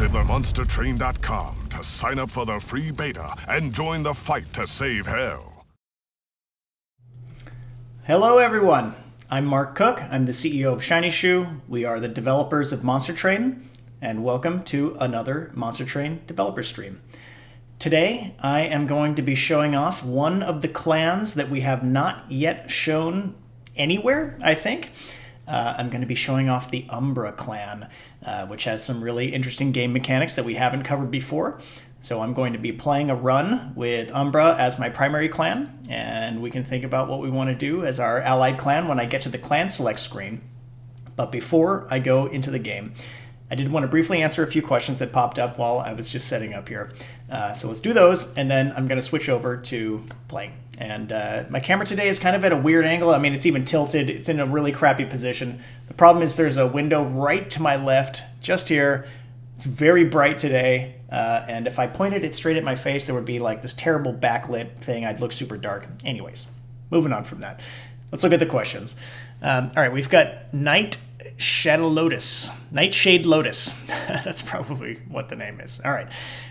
Visit themonstertrain.com to sign up for the free beta and join the fight to save hell. Hello everyone, I'm Mark Cook. I'm the CEO of Shiny Shoe. We are the developers of Monster Train, and welcome to another Monster Train developer stream. Today, I am going to be showing off one of the clans that we have not yet shown anywhere, I think. I'm going to be showing off the Umbra clan, which has some really interesting game mechanics that we haven't covered before. So I'm going to be playing a run with Umbra as my primary clan, and we can think about what we want to do as our allied clan when I get to the clan select screen. But before I go into the game, I did want to briefly answer a few questions that popped up while I was just setting up here. So let's do those, and then I'm going to switch over to playing. And my camera today is kind of at a weird angle. I mean, it's even tilted. It's in a really crappy position. The problem is there's a window right to my left, just here. It's very bright today, and if I pointed it straight at my face, there would be like this terrible backlit thing. I'd look super dark. Anyways, moving on from that. Let's look at the questions. All right, we've got Nightshade Lotus. That's probably what the name is. All right.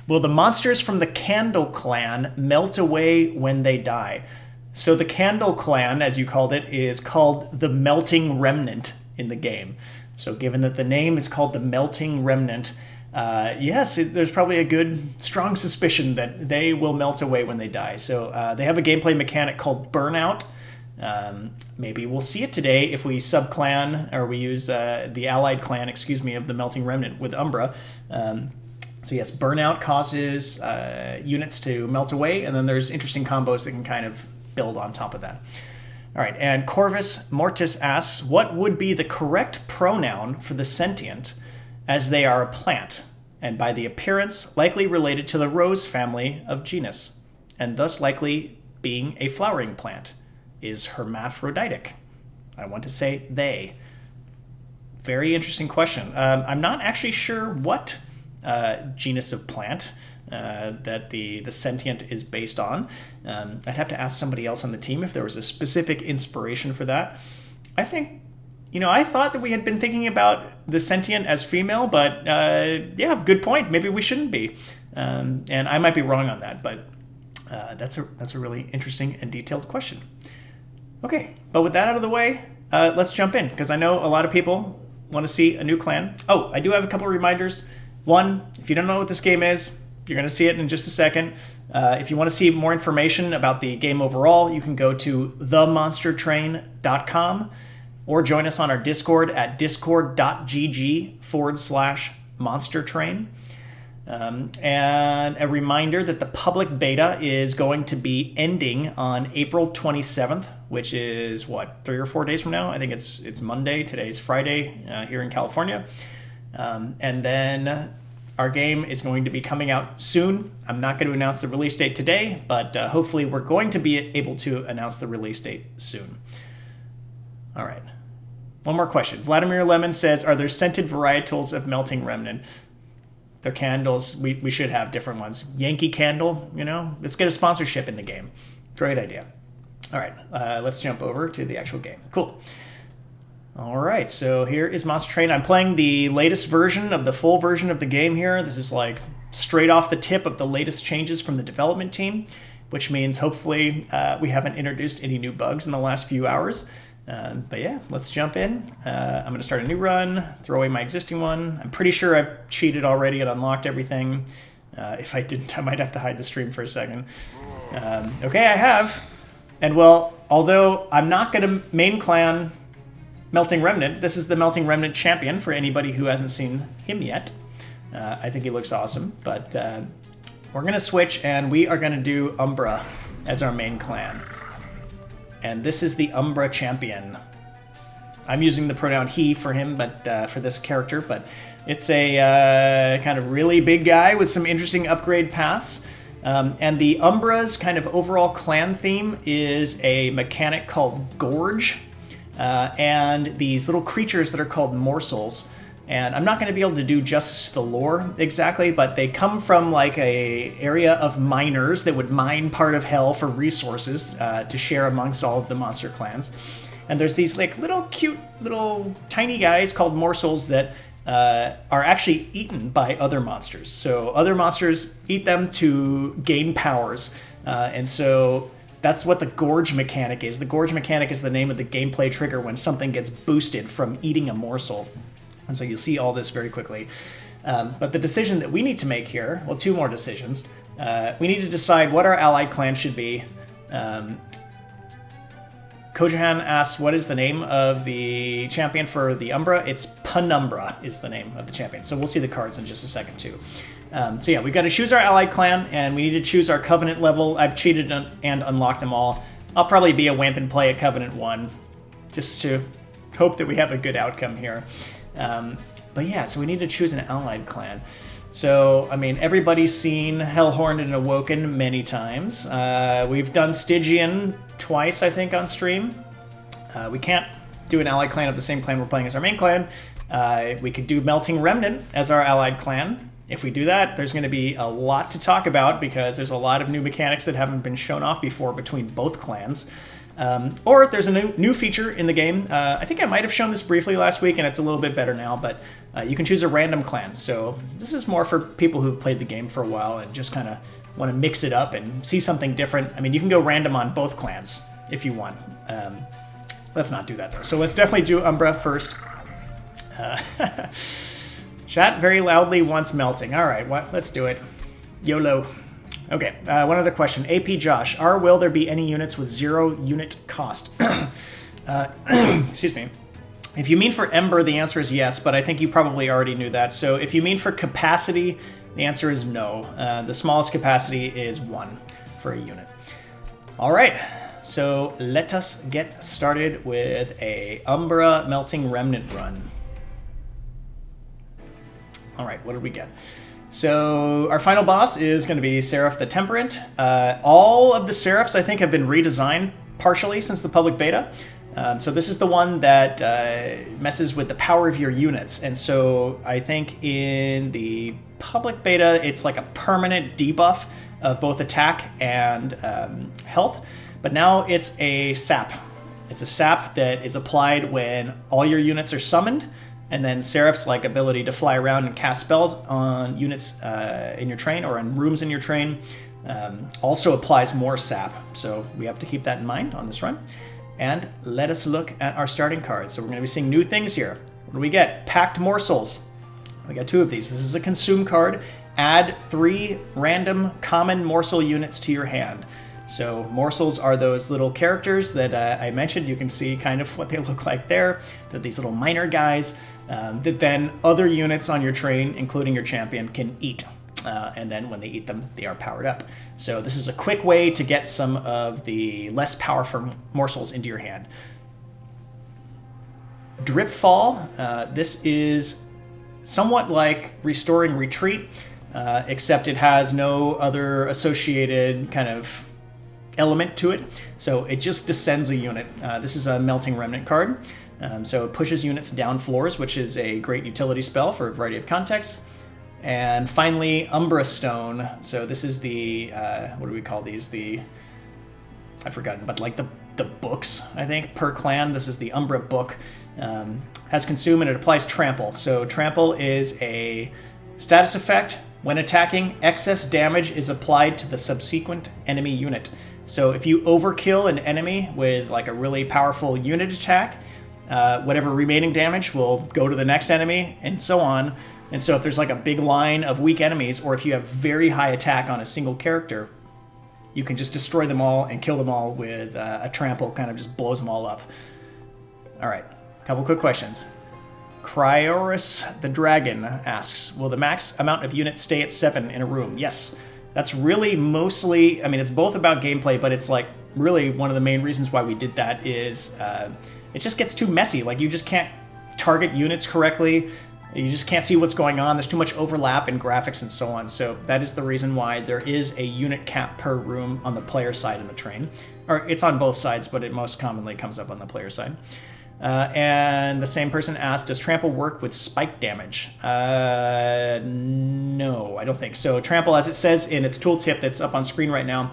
Will the monsters from the Candle Clan melt away when they die? So the Candle Clan, as you called it, is called the Melting Remnant in the game. So given that the name is called the Melting Remnant, yes, there's probably a good, strong suspicion that they will melt away when they die. So they have a gameplay mechanic called Burnout. Maybe we'll see it today if we sub-clan, or we use the allied clan, of the Melting Remnant with Umbra. So yes, Burnout causes units to melt away, and then there's interesting combos that can kind of build on top of that. All right, and Corvus Mortis asks, what would be the correct pronoun for the sentient, as they are a plant, and by the appearance likely related to the rose family of genus, and thus likely being a flowering plant? Is hermaphroditic? I want to say they. Very interesting question. I'm not actually sure what genus of plant that the sentient is based on. I'd have to ask somebody else on the team if there was a specific inspiration for that. I think, I thought that we had been thinking about the sentient as female, but yeah, good point. Maybe we shouldn't be. And I might be wrong on that, but that's a really interesting and detailed question. Okay, but with that out of the way, let's jump in, because I know a lot of people want to see a new clan. Oh, I do have a couple of reminders. One, if you don't know what this game is, you're going to see it in just a second. If you want to see more information about the game overall, you can go to themonstertrain.com or join us on our Discord at discord.gg/monstertrain. And a reminder that the public beta is going to be ending on April 27th, which is, 3 or 4 days from now? I think it's Monday. Today's Friday here in California. And then our game is going to be coming out soon. I'm not going to announce the release date today, but hopefully we're going to be able to announce the release date soon. All right. One more question. Vladimir Lemon says, are there scented varietals of Melting Remnant? They're candles. We should have different ones. Yankee Candle, let's get a sponsorship in the game. Great idea. All right, let's jump over to the actual game. Cool. All right, so here is Monster Train. I'm playing the latest version of the full version of the game here. This is like straight off the tip of the latest changes from the development team, which means hopefully we haven't introduced any new bugs in the last few hours. But yeah, let's jump in. I'm going to start a new run, throw away my existing one. I'm pretty sure I've cheated already and unlocked everything. If I didn't, I might have to hide the stream for a second. Okay, I have. And well, although I'm not going to main clan Melting Remnant, this is the Melting Remnant champion for anybody who hasn't seen him yet. I think he looks awesome, but we're going to switch and we are going to do Umbra as our main clan. And this is the Umbra champion. I'm using the pronoun he for him, but for this character, but it's a kind of really big guy with some interesting upgrade paths. And the Umbra's kind of overall clan theme is a mechanic called Gorge, and these little creatures that are called morsels. And I'm not going to be able to do justice to the lore exactly, but they come from like a area of miners that would mine part of hell for resources to share amongst all of the monster clans. And there's these like little cute little tiny guys called morsels that are actually eaten by other monsters. So other monsters eat them to gain powers. And so that's what the gorge mechanic is. The gorge mechanic is the name of the gameplay trigger when something gets boosted from eating a morsel. And so you'll see all this very quickly. But the decision that we need to make here, well, two more decisions. We need to decide what our allied clan should be. Kojahan asks, what is the name of the champion for the Umbra? It's Penumbra is the name of the champion. So we'll see the cards in just a second, too. So yeah, we've got to choose our allied clan, and we need to choose our covenant level. I've cheated and unlocked them all. I'll probably be a wimp and play at covenant 1, just to hope that we have a good outcome here. But yeah, so we need to choose an allied clan. So, I mean, everybody's seen Hellhorned and Awoken many times. We've done Stygian twice, I think, on stream. We can't do an allied clan of the same clan we're playing as our main clan. We could do Melting Remnant as our allied clan. If we do that, there's going to be a lot to talk about because there's a lot of new mechanics that haven't been shown off before between both clans. Or there's a new feature in the game. I think I might have shown this briefly last week, and it's a little bit better now, but you can choose a random clan. So this is more for people who've played the game for a while and just kind of want to mix it up and see something different. I mean, you can go random on both clans if you want. Let's not do that, though. So let's definitely do Umbra first. Chat very loudly wants melting. All right, let's do it. YOLO. Okay, one other question. AP Josh, will there be any units with 0 unit cost? Excuse me. If you mean for Ember, the answer is yes, but I think you probably already knew that. So if you mean for capacity, the answer is no. The smallest capacity is 1 for a unit. All right, so let us get started with a Umbra Melting Remnant run. All right, what did we get? So our final boss is going to be Seraph the Temperate. All of the Seraphs, I think, have been redesigned partially since the public beta. So this is the one that messes with the power of your units. And so I think in the public beta, it's like a permanent debuff of both attack and health. But now it's a sap. It's a sap that is applied when all your units are summoned. And then Seraph's ability to fly around and cast spells on units in your train or on rooms in your train also applies more sap. So we have to keep that in mind on this run. And let us look at our starting cards. So we're going to be seeing new things here. What do we get? Packed Morsels. We got 2 of these. This is a consume card. Add 3 random common morsel units to your hand. So morsels are those little characters that I mentioned. You can see kind of what they look like there. They're these little miner guys that then other units on your train, including your champion, can eat. And then when they eat them, they are powered up. So this is a quick way to get some of the less powerful morsels into your hand. Dripfall. This is somewhat like Restoring Retreat, except it has no other associated kind of element to it, so it just descends a unit. This is a Melting Remnant card, so it pushes units down floors, which is a great utility spell for a variety of contexts. And finally, Umbra Stone. So this is the what do we call these? I've forgotten, but like the books, I think, per clan. This is the Umbra book. Has consume and it applies trample. So trample is a status effect. When attacking, excess damage is applied to the subsequent enemy unit. So if you overkill an enemy with a really powerful unit attack, whatever remaining damage will go to the next enemy, and so on. And so if there's a big line of weak enemies, or if you have very high attack on a single character, you can just destroy them all and kill them all with a trample, kind of just blows them all up. All right, a couple quick questions. Cryorus the Dragon asks, will the max amount of units stay at 7 in a room? Yes. That's really mostly, I mean, it's both about gameplay, but it's really one of the main reasons why we did that is it just gets too messy. You just can't target units correctly. You just can't see what's going on. There's too much overlap in graphics and so on. So that is the reason why there is a unit cap per room on the player side in the train. Or it's on both sides, but it most commonly comes up on the player side. And the same person asked, does trample work with spike damage? No, I don't think so. Trample, as it says in its tooltip that's up on screen right now,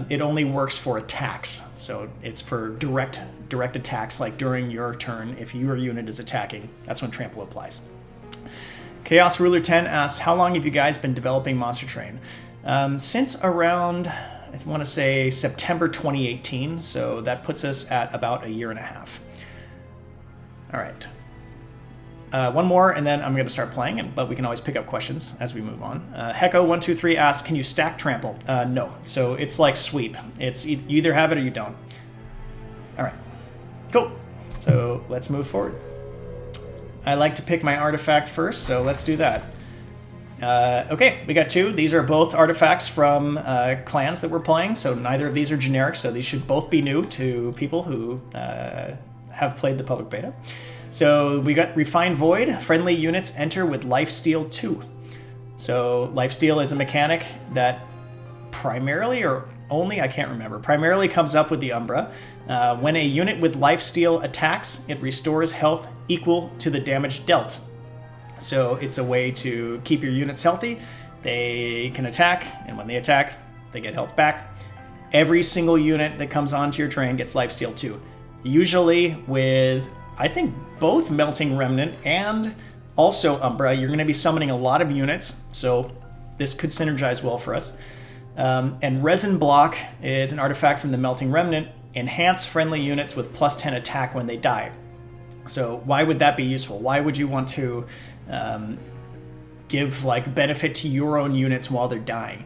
it only works for attacks. So it's for direct attacks, during your turn. If your unit is attacking, that's when trample applies. Chaos Ruler 10 asks, how long have you guys been developing Monster Train? Since around, I want to say September 2018, so that puts us at about a year and a half. All right. One more, and then I'm going to start playing, but we can always pick up questions as we move on. Hecko123 asks, can you stack trample? No. So it's like sweep. It's you either have it or you don't. All right. Cool. So let's move forward. I like to pick my artifact first, so let's do that. Okay, we got two. These are both artifacts from clans that we're playing, so neither of these are generic, so these should both be new to people who have played the public beta. So we got Refined Void. Friendly units enter with Lifesteal 2. So Lifesteal is a mechanic that primarily, or only, I can't remember, primarily comes up with the Umbra. When a unit with Lifesteal attacks, it restores health equal to the damage dealt. So it's a way to keep your units healthy. They can attack, and when they attack, they get health back. Every single unit that comes onto your train gets Lifesteal 2. Usually with, I think, both Melting Remnant and also Umbra, you're going to be summoning a lot of units, so this could synergize well for us. And Resin Block is an artifact from the Melting Remnant. Enhance friendly units with plus 10 attack when they die. So why would that be useful? Why would you want to give like benefit to your own units while they're dying?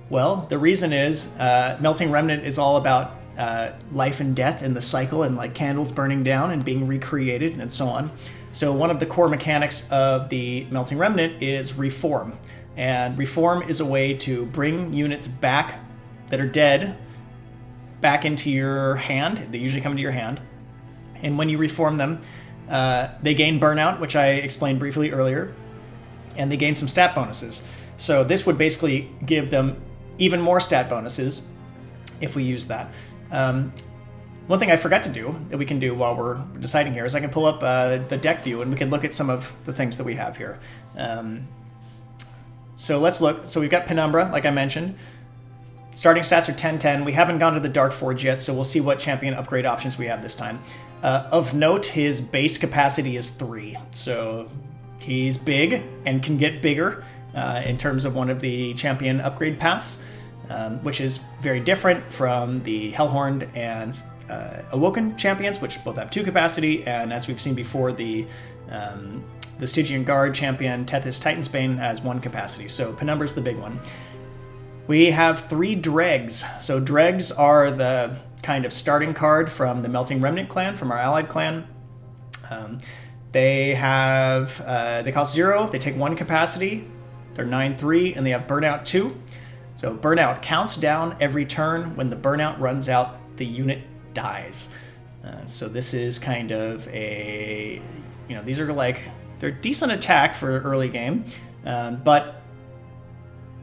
Well, the reason is Melting Remnant is all about life and death and the cycle, and like candles burning down and being recreated and so on. So one of the core mechanics of the Melting Remnant is Reform. And Reform is a way to bring units back that are dead back into your hand. They usually come into your hand. And when you reform them, they gain Burnout, which I explained briefly earlier, and they gain some stat bonuses. So this would basically give them even more stat bonuses if we use that. One thing I forgot to do that we can do while we're deciding here is I can pull up the deck view and we can look at some of the things that we have here. So let's look. So we've got Penumbra, like I mentioned. Starting stats are 10-10. We haven't gone to the Dark Forge yet, so we'll see what champion upgrade options we have this time. Of note, his base capacity is 3. So he's big and can get bigger in terms of one of the champion upgrade paths, which is very different from the Hellhorned and Awoken champions, which both have 2 capacity, and as we've seen before, the Stygian Guard champion Tethys Titansbane has 1 capacity, so Penumbra's the big one. We have 3 Dregs. So Dregs are the kind of starting card from the Melting Remnant clan, from our allied clan. They cost 0, they take 1 capacity, they're 9/3, and they have Burnout 2. So Burnout counts down every turn. When the Burnout runs out, the unit dies. So this is kind of a, these are like, they're decent attack for early game, but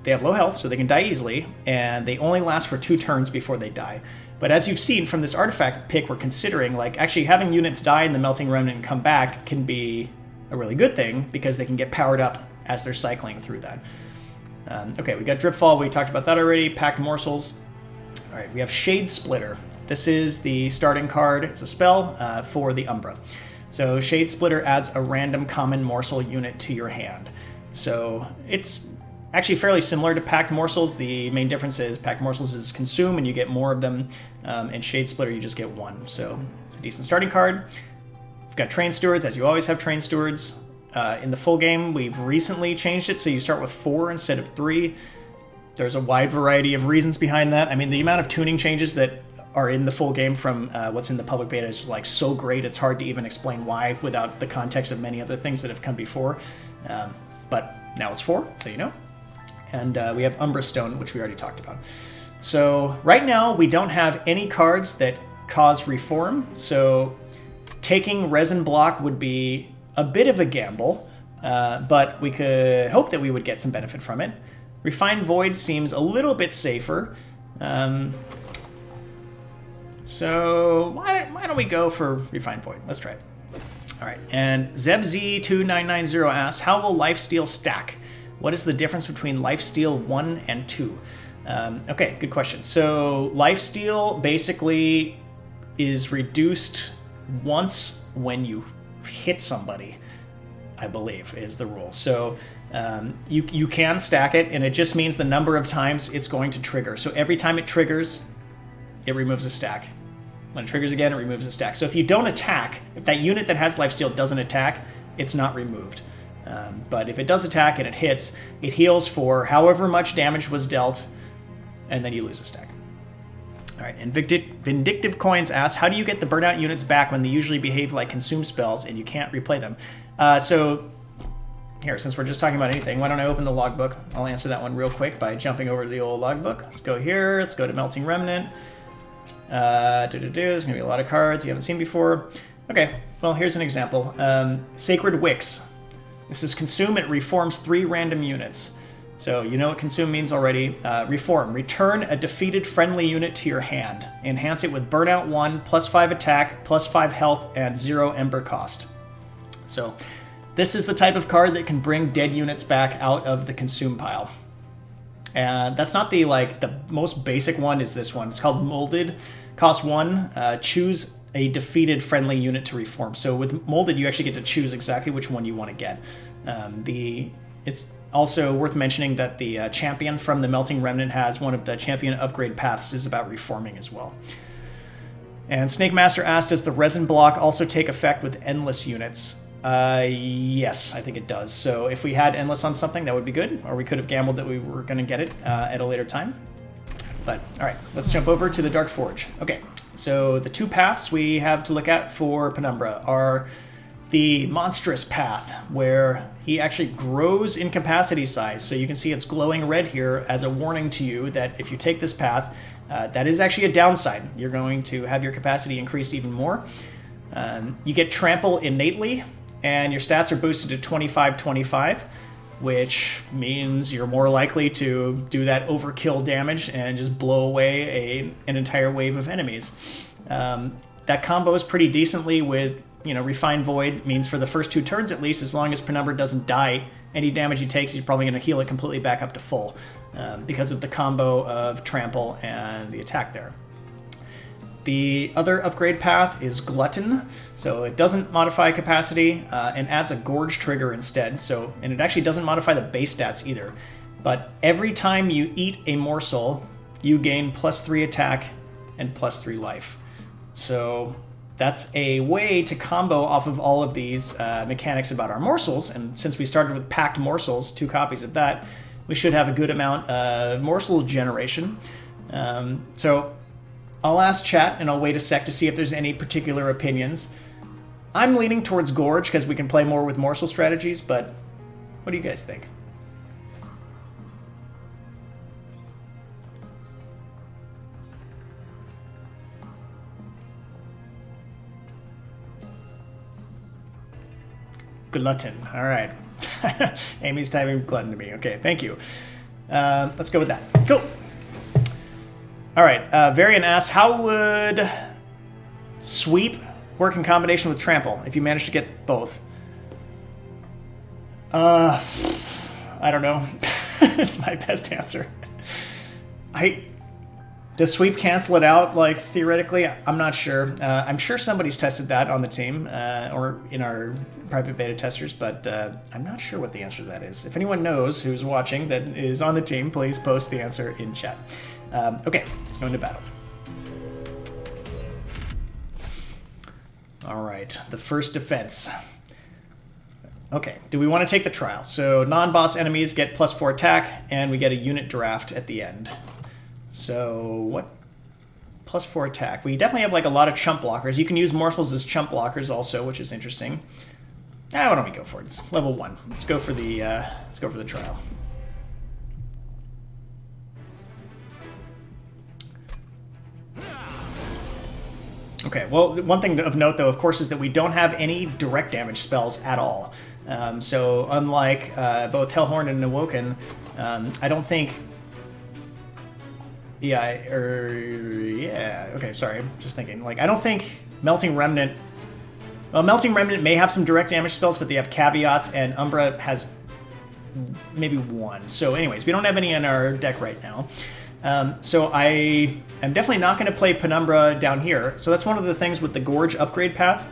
they have low health, so they can die easily, and they only last for 2 turns before they die. But as you've seen from this artifact pick we're considering, like actually having units die in the Melting Remnant and come back can be a really good thing because they can get powered up as they're cycling through that. Okay, we got Dripfall, we talked about that already. Packed Morsels. All right, we have Shade Splitter. This is the starting card. It's a spell for the Umbra. So Shade Splitter adds a random common morsel unit to your hand. So it's actually fairly similar to Packed Morsels. The main difference is Packed Morsels is consume and you get more of them, and Shade Splitter you just get 1. So it's a decent starting card. We've got Train Stewards, as you always have Train Stewards. In the full game, we've recently changed it, so you start with 4 instead of 3. There's a wide variety of reasons behind that. I mean, the amount of tuning changes that are in the full game from what's in the public beta is just like so great, it's hard to even explain why without the context of many other things that have come before. But now it's 4, so you know. And we have Umbra Stone, which we already talked about. So right now, we don't have any cards that cause Reform, so taking Resin Block would be a bit of a gamble, but we could hope that we would get some benefit from it. Refined Void seems a little bit safer. So why don't we go for Refined Void? Let's try it. All right, and ZebZ2990 asks, how will Lifesteal stack? What is the difference between Lifesteal 1 and 2? Okay, good question. So Lifesteal basically is reduced once when you hit somebody. I believe, is the rule. So you can stack it, and it just means the number of times it's going to trigger. So every time it triggers, it removes a stack. When it triggers again, it removes a stack. So if you don't attack, if that unit that has lifesteal doesn't attack, it's not removed. But if it does attack and it hits, it heals for however much damage was dealt, and then you lose a stack. All right, and Vindictive Coins asks, how do you get the burnout units back when they usually behave like consume spells and you can't replay them? So here, since we're just talking about anything, why don't I open the logbook? I'll answer that one real quick by jumping over to the old logbook. Let's go here. Let's go to Melting Remnant. There's going to be a lot of cards you haven't seen before. Okay, well, here's an example. Sacred Wicks. This is consume. It reforms 3 random units. So you know what consume means already. Reform. Return a defeated friendly unit to your hand. Enhance it with burnout 1, +5 attack, +5 health, and 0 ember cost. So this is the type of card that can bring dead units back out of the consume pile. And that's not the most basic one is this one. It's called Molded. Cost 1. Choose a defeated friendly unit to reform. So with Molded, you actually get to choose exactly which one you want to get. It's also worth mentioning that the champion from the Melting Remnant has one of the champion upgrade paths is about reforming as well. And Snake Master asked, does the resin block also take effect with endless units? Yes, I think it does. So if we had endless on something, that would be good. Or we could have gambled that we were going to get it at a later time. But all right, let's jump over to the Dark Forge. Okay, so the 2 paths we have to look at for Penumbra are the monstrous path, where he actually grows in capacity size. So you can see it's glowing red here as a warning to you that if you take this path, that is actually a downside. You're going to have your capacity increased even more. You get trample innately, and your stats are boosted to 25-25, which means you're more likely to do that overkill damage and just blow away an entire wave of enemies. That combo is pretty decently with Refined Void. Means for the first 2 turns at least, as long as Penumbra doesn't die, any damage he takes, he's probably going to heal it completely back up to full because of the combo of Trample and the attack there. The other upgrade path is Glutton, so it doesn't modify capacity and adds a Gorge trigger instead. And it actually doesn't modify the base stats either. But every time you eat a morsel, you gain +3 attack and +3 life. So that's a way to combo off of all of these mechanics about our morsels. And since we started with packed morsels, 2 copies of that, we should have a good amount of morsel generation. So I'll ask chat and I'll wait a sec to see if there's any particular opinions. I'm leaning towards Gorge because we can play more with morsel strategies, but what do you guys think? Glutton. All right. Amy's typing glutton to me. Okay, thank you. Let's go with that. Cool. All right. Varian asks, how would Sweep work in combination with Trample if you manage to get both? I don't know. It's my best answer. Does Sweep cancel it out, theoretically? I'm not sure. I'm sure somebody's tested that on the team or in our private beta testers, but I'm not sure what the answer to that is. If anyone knows who's watching that is on the team, please post the answer in chat. Okay, let's go into battle. All right, the first defense. Okay, do we want to take the trial? So non-boss enemies get +4 attack, and we get a unit draft at the end. So what? +4 attack. We definitely have a lot of chump blockers. You can use morsels as chump blockers also, which is interesting. Why don't we go for it? It's level 1. Let's go for the trial. Okay. Well, one thing of note though, of course, is that we don't have any direct damage spells at all. So unlike both Hellhorn and Awoken, I don't think. Okay, sorry, I'm just thinking. I don't think Melting Remnant... Well, Melting Remnant may have some direct damage spells, but they have caveats, and Umbra has maybe 1. So anyways, we don't have any in our deck right now. So I am definitely not going to play Penumbra down here. So that's one of the things with the Gorge upgrade path.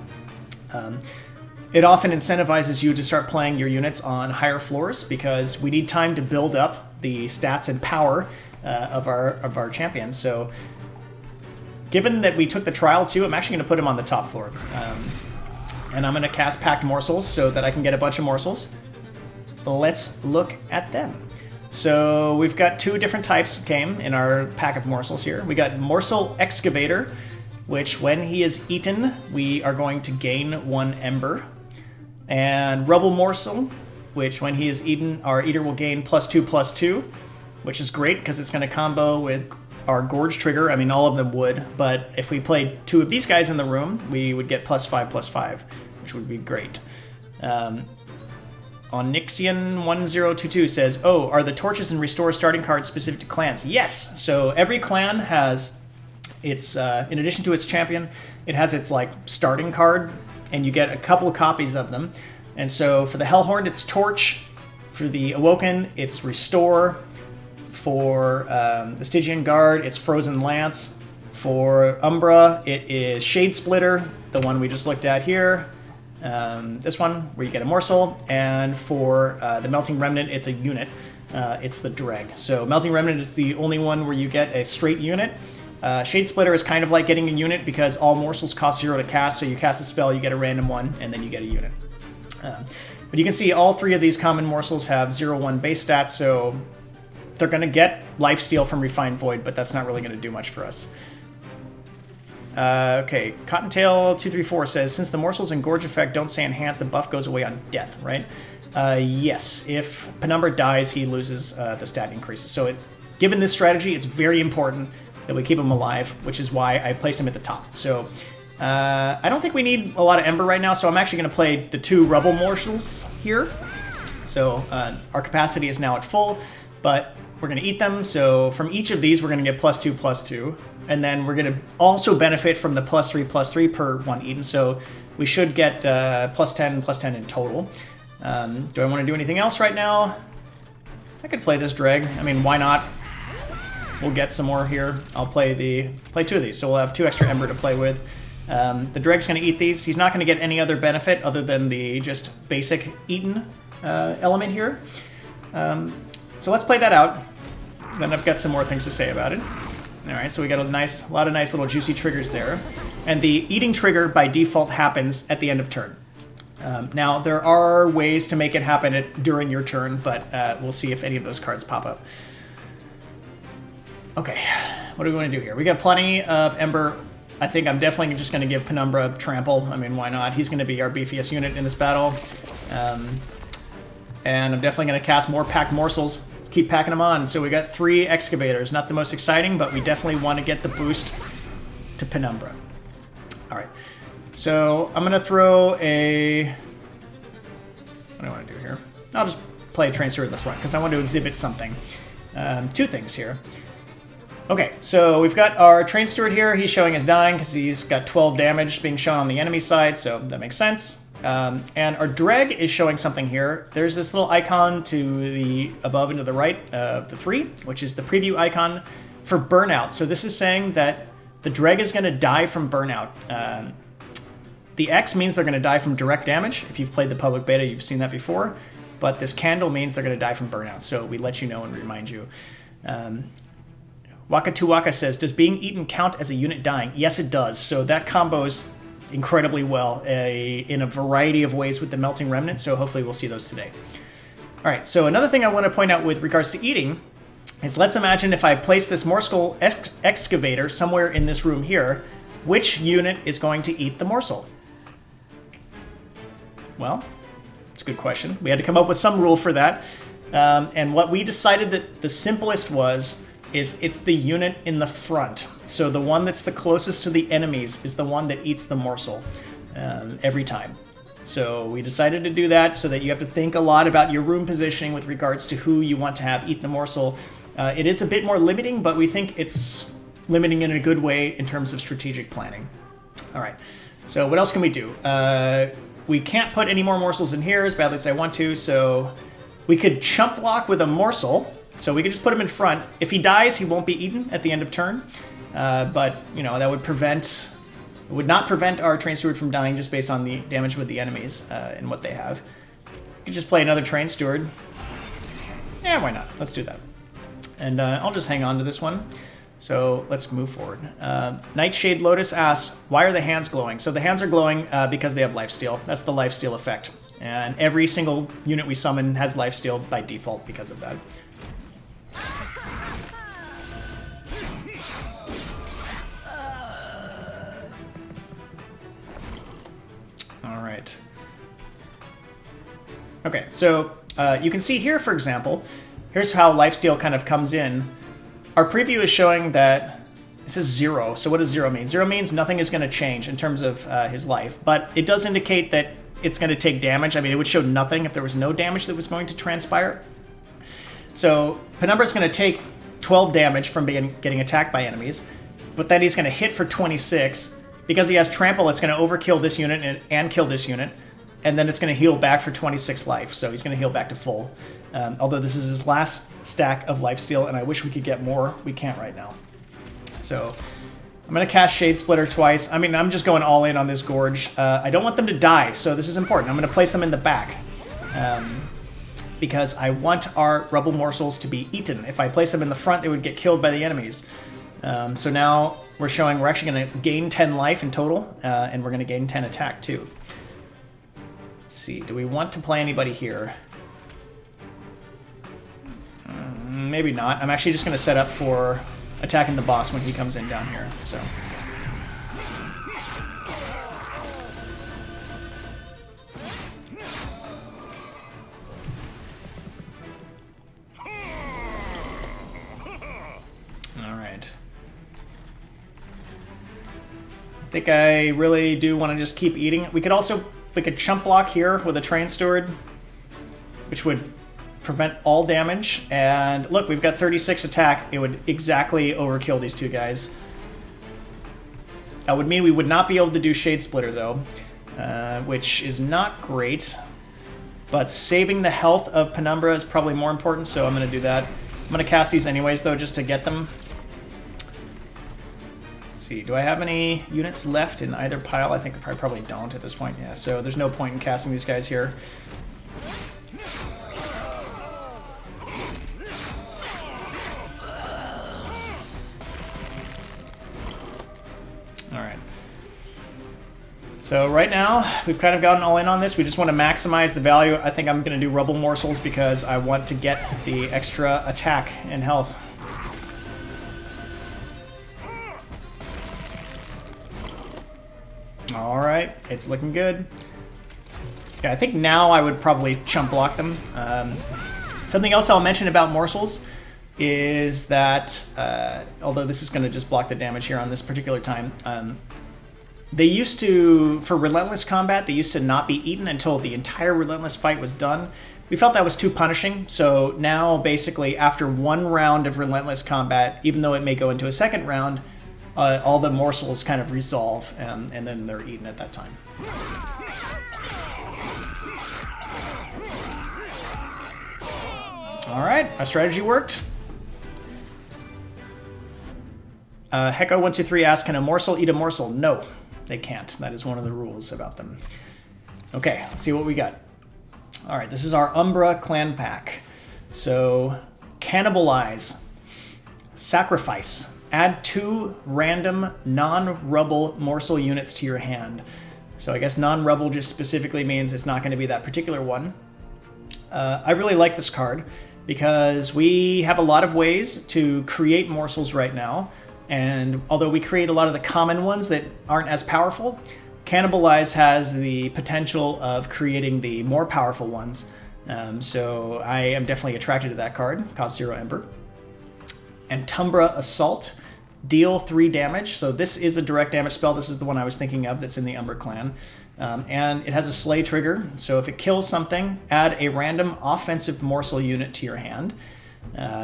it often incentivizes you to start playing your units on higher floors because we need time to build up the stats and power of our champion. So given that we took the trial too, I'm actually going to put him on the top floor. And I'm going to cast Packed Morsels so that I can get a bunch of morsels. Let's look at them. So we've got two different types came in our pack of morsels here. We got Morsel Excavator, which when he is eaten, we are going to gain 1 ember. And Rubble Morsel, which when he is eaten, our eater will gain +2/+2, which is great because it's going to combo with our Gorge trigger. I mean, all of them would, but if we played 2 of these guys in the room, we would get +5/+5, which would be great. Onyxian1022 says, oh, are the torches and restore starting cards specific to clans? Yes! So every clan has its, in addition to its champion, it has its like starting card, and you get a couple of copies of them. And so for the Hellhorn, it's Torch. For the Awoken, it's Restore. For the Stygian Guard, it's Frozen Lance. For Umbra, it is Shade Splitter, the one we just looked at here. This one, where you get a morsel. And for the Melting Remnant, it's a unit. It's the Dreg. So Melting Remnant is the only one where you get a straight unit. Shade Splitter is kind of like getting a unit because all morsels cost 0 to cast, so you cast a spell, you get a random one, and then you get a unit. But you can see all 3 of these common morsels have 0/1 base stats, so they're going to get lifesteal from Refined Void, but that's not really going to do much for us. Okay, Cottontail234 says, since the morsels and Gorge effect don't say enhance, the buff goes away on death, right? Yes, if Penumbra dies, he loses the stat increases. So given this strategy, it's very important that we keep him alive, which is why I placed him at the top. So I don't think we need a lot of Ember right now, so I'm actually going to play the 2 Rubble Morsels here. So our capacity is now at full, but we're going to eat them. So from each of these, we're going to get +2/+2. And then we're going to also benefit from the +3/+3 per 1 eaten. So we should get +10/+10 in total. Do I want to do anything else right now? I could play this Dreg. I mean, why not? We'll get some more here. I'll play 2 of these, so we'll have 2 extra Ember to play with. The Dreg's going to eat these. He's not going to get any other benefit other than the just basic eaten element here. So let's play that out. Then I've got some more things to say about it. All right, so we got a lot of nice little juicy triggers there. And the eating trigger by default happens at the end of turn. Now, there are ways to make it happen during your turn, but we'll see if any of those cards pop up. Okay, what do we want to do here? We got plenty of Ember. I think I'm definitely just going to give Penumbra Trample. I mean, why not? He's going to be our beefiest unit in this battle. And I'm definitely going to cast more Packed Morsels. Let's keep packing them on. So we got 3 Excavators. Not the most exciting, but we definitely want to get the boost to Penumbra. All right. So I'm going to throw a... What do I want to do here? I'll just play a Train Steward at the front because I want to exhibit something. 2 things here. Okay, so we've got our Train Steward here. He's showing us dying because he's got 12 damage being shown on the enemy side, so that makes sense. And our Dreg is showing something here. There's this little icon to the above and to the right of the 3, which is the preview icon for Burnout. So this is saying that the Dreg is going to die from Burnout. The X means they're going to die from direct damage. If you've played the public beta, you've seen that before. But this candle means they're going to die from Burnout, so we let you know and remind you. Wakatuwaka says, does being eaten count as a unit dying? Yes, it does. So that combos incredibly well in a variety of ways with the Melting Remnant, so hopefully we'll see those today. All right, so another thing I want to point out with regards to eating is let's imagine if I place this Morsel Excavator somewhere in this room here, which unit is going to eat the morsel? Well, it's a good question. We had to come up with some rule for that. And what we decided that the simplest is it's the unit in the front. So the one that's the closest to the enemies is the one that eats the morsel every time. So we decided to do that so that you have to think a lot about your room positioning with regards to who you want to have eat the morsel. It is a bit more limiting, but we think it's limiting in a good way in terms of strategic planning. All right, so what else can we do? We can't put any more morsels in here as badly as I want to, so we could chump block with a morsel. So we could just put him in front. If he dies, he won't be eaten at the end of turn. But, you know, that would prevent It would not prevent our Train Steward from dying just based on the damage with the enemies and what they have. You can just play another Train Steward. Yeah, why not? Let's do that. And I'll just hang on to this one. So let's move forward. Nightshade Lotus asks, why are the hands glowing? So the hands are glowing because they have lifesteal. That's the lifesteal effect. And every single unit we summon has lifesteal by default because of that. All right. Okay, so you can see here, for example, here's how lifesteal kind of comes in. Our preview is showing that this is 0. So what does 0 mean? 0 means nothing is going to change in terms of his life, but it does indicate that it's going to take damage. I mean, it would show nothing if there was no damage that was going to transpire. So Penumbra is going to take 12 damage from getting attacked by enemies, but then he's going to hit for 26. Because he has Trample, it's going to overkill this unit and kill this unit, and then it's going to heal back for 26 life, so he's going to heal back to full. Although this is his last stack of lifesteal, and I wish we could get more. We can't right now. So I'm going to cast Shade Splitter twice. I mean, I'm just going all in on this Gorge. I don't want them to die, so this is important. I'm going to place them in the back. Because I want our Rubble Morsels to be eaten. If I place them in the front, they would get killed by the enemies. So now we're showing we're actually going to gain 10 life in total, and we're going to gain 10 attack too. Let's see, do we want to play anybody here? Maybe not. I'm actually just going to set up for attacking the boss when he comes in down here. So. I think I really do want to just keep eating. We could chump block here with a Train Steward, which would prevent all damage. And look, we've got 36 attack. It would exactly overkill these two guys. That would mean we would not be able to do Shade Splitter though, which is not great. But saving the health of Penumbra is probably more important, so I'm going to do that. I'm going to cast these anyways though, just to get them. See, do I have any units left in either pile? I think I probably don't at this point. Yeah, so there's no point in casting these guys here. All right. So right now, we've kind of gotten all in on this. We just want to maximize the value. I think I'm going to do Rubble Morsels because I want to get the extra attack and health. All right, it's looking good. Yeah, I think now I would probably chump block them. Something else I'll mention about morsels is that, although this is going to just block the damage here on this particular time, they used to, for Relentless combat, they used to not be eaten until the entire Relentless fight was done. We felt that was too punishing, so now basically after one round of Relentless combat, even though it may go into a second round, all the morsels kind of resolve, and then they're eaten at that time. All right, our strategy worked. Hecko123 asks, can a morsel eat a morsel? No, they can't. That is one of the rules about them. Okay, let's see what we got. All right, this is our Umbra clan pack. So, cannibalize, sacrifice. Add 2 random non-rubble morsel units to your hand. So I guess non-rubble just specifically means it's not going to be that particular one. I really like this card because we have a lot of ways to create morsels right now. And although we create a lot of the common ones that aren't as powerful, Cannibalize has the potential of creating the more powerful ones. So I am definitely attracted to that card. Cost 0 Ember. And Umbra Assault. Deal 3 damage. So this is a direct damage spell. This is the one I was thinking of that's in the Umbra clan. And it has a slay trigger. So if it kills something, add a random offensive morsel unit to your hand.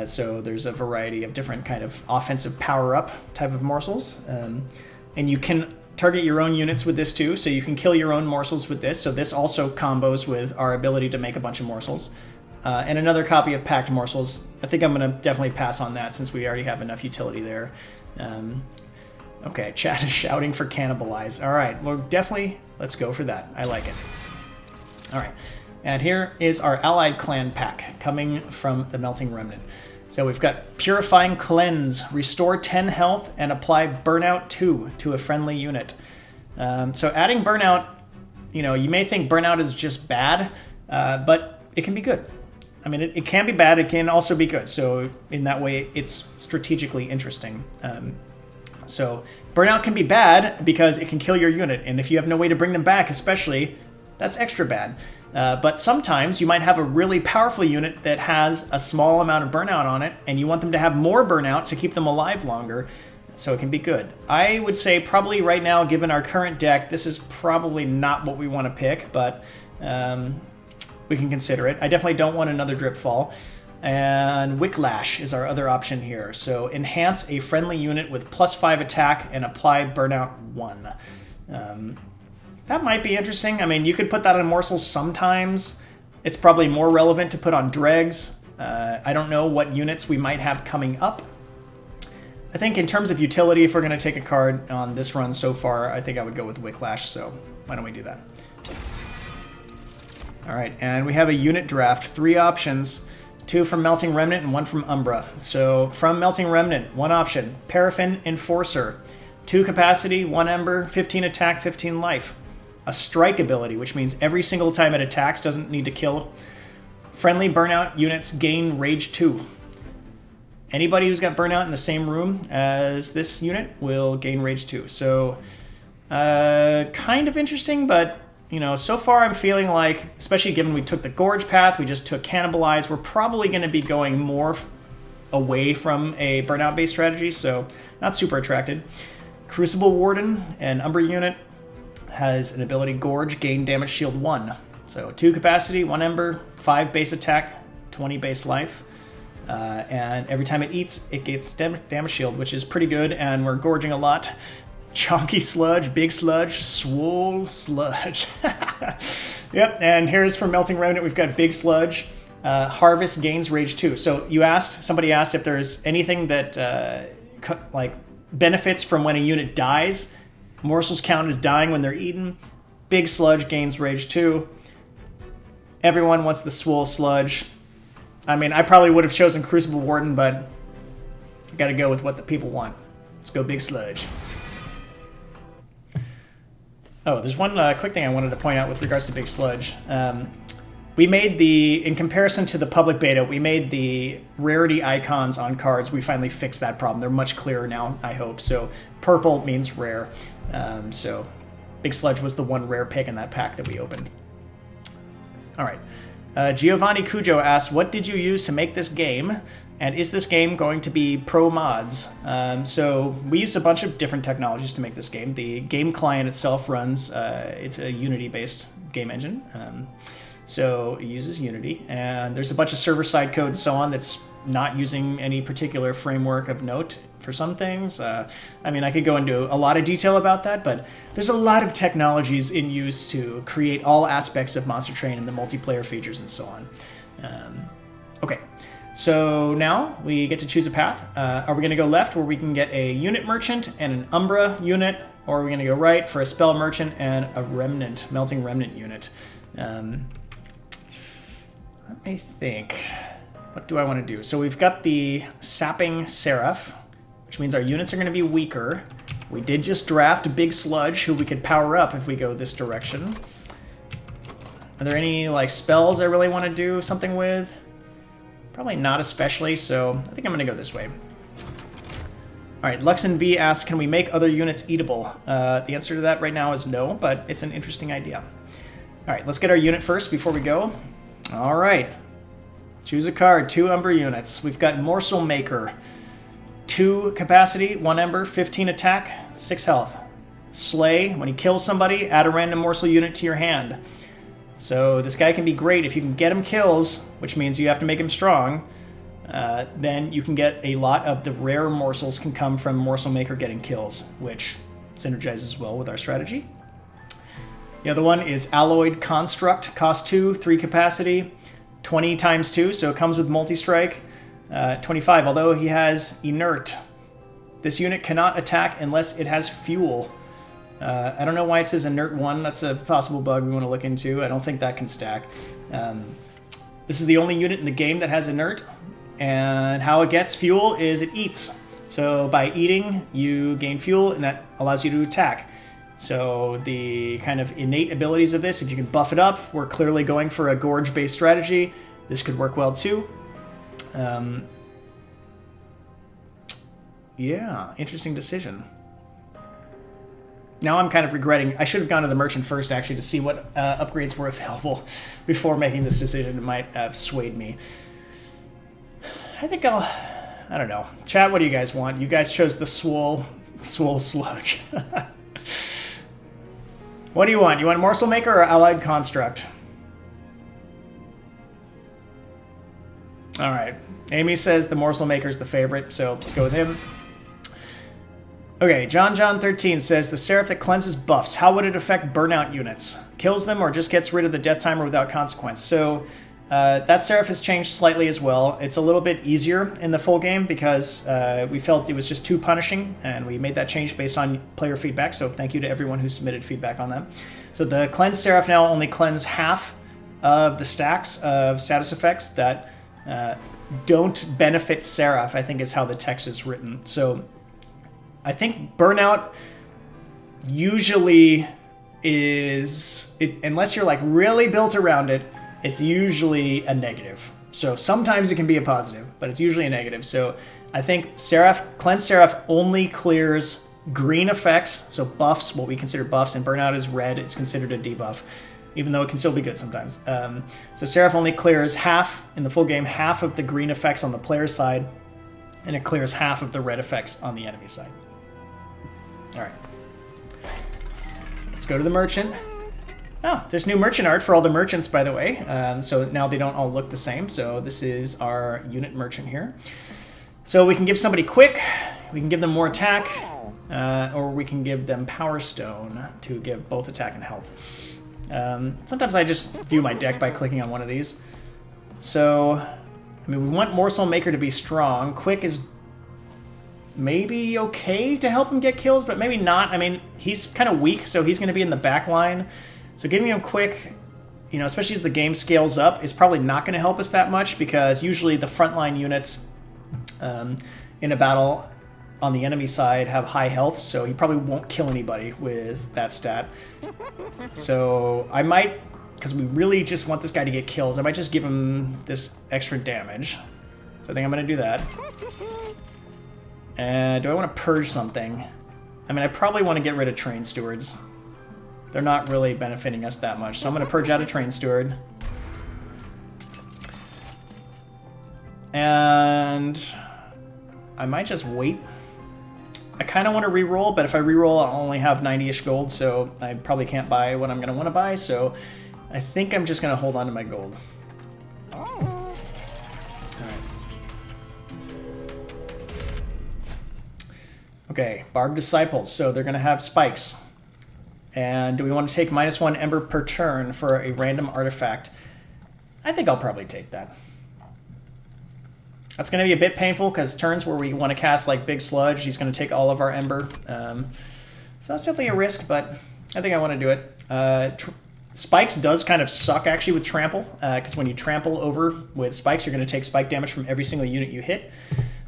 So there's a variety of different kind of offensive power-up type of morsels. And you can target your own units with this too. So you can kill your own morsels with this. So this also combos with our ability to make a bunch of morsels. And another copy of Packed Morsels. I think I'm going to definitely pass on that since we already have enough utility there. Okay, chat is shouting for cannibalize. All right, well, definitely, let's go for that. I like it. All right, and here is our allied clan pack coming from the Melting Remnant. So we've got Purifying Cleanse, restore 10 health, and apply Burnout 2 to a friendly unit. So adding Burnout, you know, you may think Burnout is just bad, but it can be good. I mean, it can be bad, it can also be good. So in that way, it's strategically interesting. So Burnout can be bad because it can kill your unit, and if you have no way to bring them back, especially, that's extra bad. But sometimes you might have a really powerful unit that has a small amount of Burnout on it, and you want them to have more Burnout to keep them alive longer, so it can be good. I would say probably right now, given our current deck, this is probably not what we want to pick, but we can consider it. I definitely don't want another Drip Fall. And Wicklash is our other option here. So enhance a friendly unit with +5 attack and apply Burnout 1. That might be interesting. I mean, you could put that on morsels sometimes. It's probably more relevant to put on dregs. I don't know what units we might have coming up. I think in terms of utility, if we're going to take a card on this run so far, I think I would go with Wicklash, so why don't we do that? All right, and we have a unit draft, 3 options. 2 from Melting Remnant and 1 from Umbra. So from Melting Remnant, 1 option, Paraffin Enforcer. 2 capacity, 1 ember, 15 attack, 15 life. A strike ability, which means every single time it attacks, doesn't need to kill. Friendly Burnout units gain Rage 2. Anybody who's got Burnout in the same room as this unit will gain Rage 2. So kind of interesting, but you know, so far I'm feeling like, especially given we took the Gorge path, we just took Cannibalize, we're probably going to be going more away from a Burnout-based strategy, so not super attracted. Crucible Warden, an Umbra unit, has an ability Gorge, gain damage shield 1. So 2 capacity, 1 ember, 5 base attack, 20 base life. And every time it eats, it gets damage shield, which is pretty good, and we're gorging a lot. Chonky Sludge, Big Sludge, Swole Sludge. Yep, and here's for Melting Remnant, we've got Big Sludge. Harvest gains Rage 2. So somebody asked if there's anything that like benefits from when a unit dies. Morsels count as dying when they're eaten. Big Sludge gains Rage 2. Everyone wants the Swole Sludge. I mean, I probably would have chosen Crucible Warden, but I gotta go with what the people want. Let's go Big Sludge. Oh, there's one quick thing I wanted to point out with regards to Big Sludge. We made in comparison to the public beta, we made the rarity icons on cards. We finally fixed that problem. They're much clearer now, I hope. So purple means rare. So Big Sludge was the one rare pick in that pack that we opened. All right. Giovanni Cujo asks, what did you use to make this game? And is this game going to be pro mods? So we used a bunch of different technologies to make this game. The game client itself runs, it's a Unity-based game engine. So it uses Unity. And there's a bunch of server-side code and so on that's not using any particular framework of note for some things. I mean, I could go into a lot of detail about that, but there's a lot of technologies in use to create all aspects of Monster Train and the multiplayer features and so on. Okay. So now we get to choose a path. Are we going to go left where we can get a unit merchant and an Umbra unit, or are we going to go right for a spell merchant and a remnant, Melting Remnant unit? Let me think. What do I want to do? So we've got the Sapping Seraph, which means our units are going to be weaker. We did just draft Big Sludge, who we could power up if we go this direction. Are there any like spells I really want to do something with? Probably not especially, so I think I'm going to go this way. All right, Luxon V asks, can we make other units eatable? The answer to that right now is no, but it's an interesting idea. All right, let's get our unit first before we go. All right, choose a card, 2 Umbra units. We've got Morsel Maker, 2 capacity, 1 ember, 15 attack, 6 health. Slay, when he kills somebody, add a random morsel unit to your hand. So this guy can be great if you can get him kills, which means you have to make him strong. Then you can get a lot of the rare morsels can come from Morsel Maker getting kills, which synergizes well with our strategy. The other one is Alloyed Construct, cost 2, 3 capacity, 20 times 2, so it comes with multi-strike. 25, although he has Inert. This unit cannot attack unless it has fuel. I don't know why it says inert 1. That's a possible bug we want to look into. I don't think that can stack. This is the only unit in the game that has inert, and how it gets fuel is it eats. So by eating, you gain fuel, and that allows you to attack. So the kind of innate abilities of this, if you can buff it up, we're clearly going for a gorge-based strategy. This could work well too. Yeah, interesting decision. Now I'm kind of regretting. I should have gone to the merchant first, actually, to see what upgrades were available before making this decision. It might have swayed me. I think I don't know. Chat, what do you guys want? You guys chose the swole sludge. What do you want? You want Morsel Maker or Allied Construct? All right. Amy says the Morsel Maker is the favorite, so let's go with him. Okay, John13 says, the Seraph that cleanses buffs, how would it affect burnout units? Kills them or just gets rid of the death timer without consequence? So that Seraph has changed slightly as well. It's a little bit easier in the full game because we felt it was just too punishing, and we made that change based on player feedback, so thank you to everyone who submitted feedback on that. So the Cleanse Seraph now only cleanse half of the stacks of status effects that don't benefit Seraph, I think is how the text is written. So I think burnout usually is, unless you're like really built around it, it's usually a negative. So sometimes it can be a positive, but it's usually a negative. So I think Cleanse Seraph only clears green effects, so buffs, what we consider buffs, and burnout is red, it's considered a debuff, even though it can still be good sometimes. So Seraph only clears half, in the full game, half of the green effects on the player side, and it clears half of the red effects on the enemy side. All right. Let's go to the merchant. Oh, there's new merchant art for all the merchants, by the way. So now they don't all look the same. So this is our unit merchant here. So we can give somebody quick, we can give them more attack, or we can give them Power Stone to give both attack and health. Sometimes I just view my deck by clicking on one of these. So, I mean, we want Morsel Maker to be strong. Quick is maybe okay to help him get kills, but maybe not. I mean, he's kind of weak, so he's going to be in the back line. So giving him quick, you know, especially as the game scales up, is probably not going to help us that much, because usually the frontline units in a battle on the enemy side have high health, so he probably won't kill anybody with that stat. So I might, because we really just want this guy to get kills, I might just give him this extra damage. So I think I'm going to do that. And do I want to purge something? I mean, I probably want to get rid of Train Stewards. They're not really benefiting us that much. So I'm going to purge out a Train Steward. And I might just wait. I kind of want to reroll, but if I reroll, I'll only have 90-ish gold, so I probably can't buy what I'm going to want to buy, so I think I'm just going to hold on to my gold. Okay, Barb Disciples, so they're going to have spikes. And do we want to take -1 Ember per turn for a random artifact? I think I'll probably take that. That's going to be a bit painful, because turns where we want to cast like Big Sludge, he's going to take all of our Ember. So that's definitely a risk, but I think I want to do it. Spikes does kind of suck, actually, with Trample, because when you trample over with Spikes, you're going to take spike damage from every single unit you hit.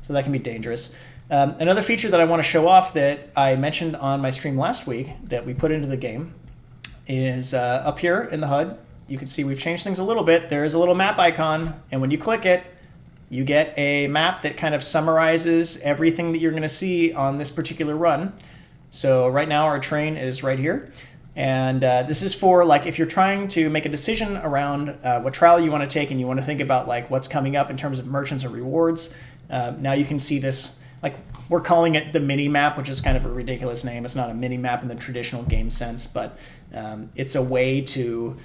So that can be dangerous. Another feature that I want to show off that I mentioned on my stream last week that we put into the game is up here in the HUD. You can see we've changed things a little bit. There is a little map icon, and when you click it, you get a map that kind of summarizes everything that you're going to see on this particular run. So right now our train is right here. And this is for, like, if you're trying to make a decision around what trial you want to take, and you want to think about like what's coming up in terms of merchants or rewards. Now you can see this. Like, we're calling it the mini map, which is kind of a ridiculous name. It's not a mini map in the traditional game sense, but it's a way to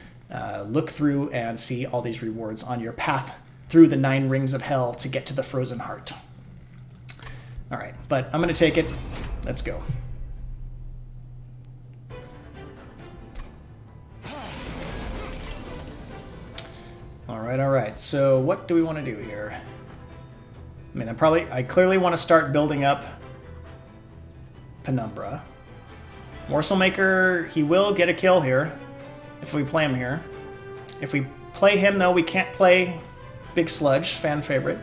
look through and see all these rewards on your path through the 9 rings of hell to get to the Frozen Heart. All right, but I'm going to take it. Let's go. All right. So what do we want to do here? I mean, I clearly want to start building up Penumbra. Morsel Maker, he will get a kill here if we play him here. If we play him, though, we can't play Big Sludge, fan favorite.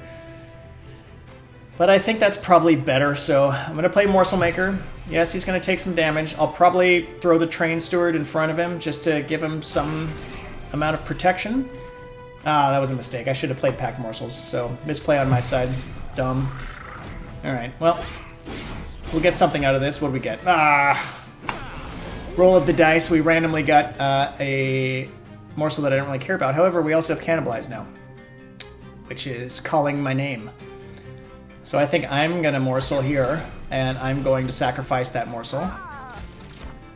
But I think that's probably better, so I'm going to play Morsel Maker. Yes, he's going to take some damage. I'll probably throw the Train Steward in front of him just to give him some amount of protection. Ah, that was a mistake. I should have played Packed Morsels, so misplay on my side. Dumb. Alright, well, we'll get something out of this. What do we get? Ah! Roll of the dice. We randomly got a morsel that I don't really care about. However, we also have Cannibalize now, which is calling my name. So I think I'm going to morsel here, and I'm going to sacrifice that morsel.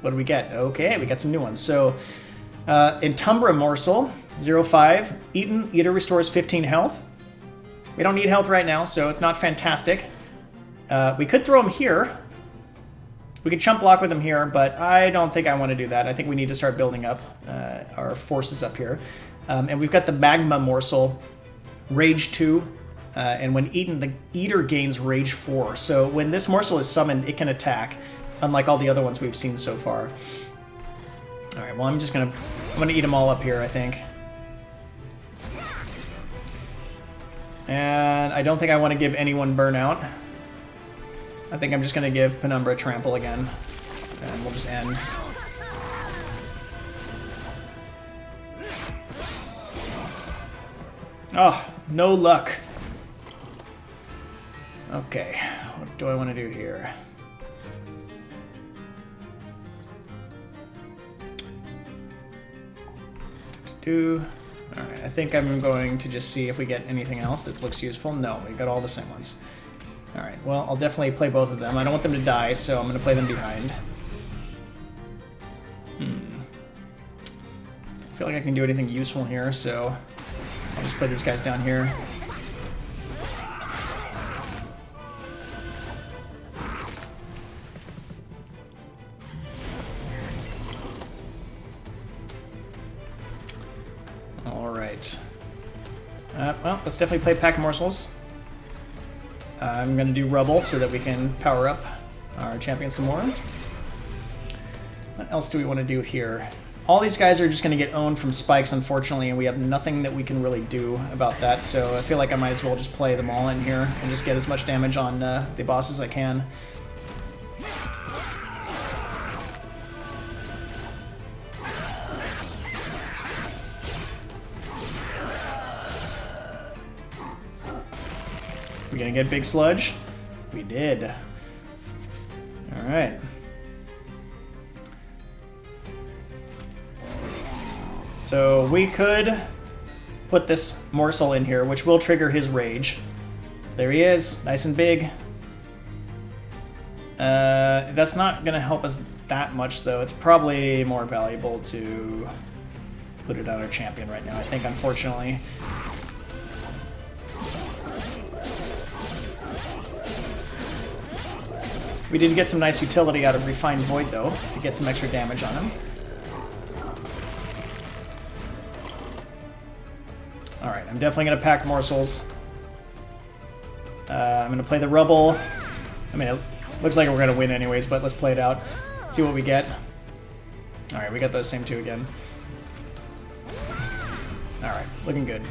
What do we get? Okay, we got some new ones. So, Umbra Morsel, 0-5. Eaten, Eater restores 15 health. We don't need health right now, so it's not fantastic. We could throw him here. We could chump block with him here, but I don't think I want to do that. I think we need to start building up our forces up here. And we've got the Magma Morsel, Rage 2. And when eaten, the Eater gains Rage 4. So when this morsel is summoned, it can attack, unlike all the other ones we've seen so far. Alright, well, I'm gonna eat them all up here, I think. And I don't think I want to give anyone Burnout. I think I'm just gonna give Penumbra Trample again. And we'll just end. Oh, no luck. Okay, what do I want to do here? Alright, I think I'm going to just see if we get anything else that looks useful. No, we got all the same ones. Alright, well, I'll definitely play both of them. I don't want them to die, so I'm going to play them behind. I feel like I can do anything useful here, so I'll just put these guys down here. Alright. Well, let's definitely play Pack Morsels. I'm going to do Rubble so that we can power up our champion some more. What else do we want to do here? All these guys are just going to get owned from spikes, unfortunately, and we have nothing that we can really do about that, so I feel like I might as well just play them all in here and just get as much damage on the boss as I can. We gonna get Big Sludge? We did. Alright. So we could put this morsel in here, which will trigger his rage. So there he is, nice and big. That's not gonna help us that much, though. It's probably more valuable to put it on our champion right now, I think, unfortunately. We did get some nice utility out of Refined Void, though, to get some extra damage on him. Alright, I'm definitely going to pack morsels. I'm going to play the Rubble. I mean, it looks like we're going to win anyways, but let's play it out. See what we get. Alright, we got those same two again. Alright, looking good.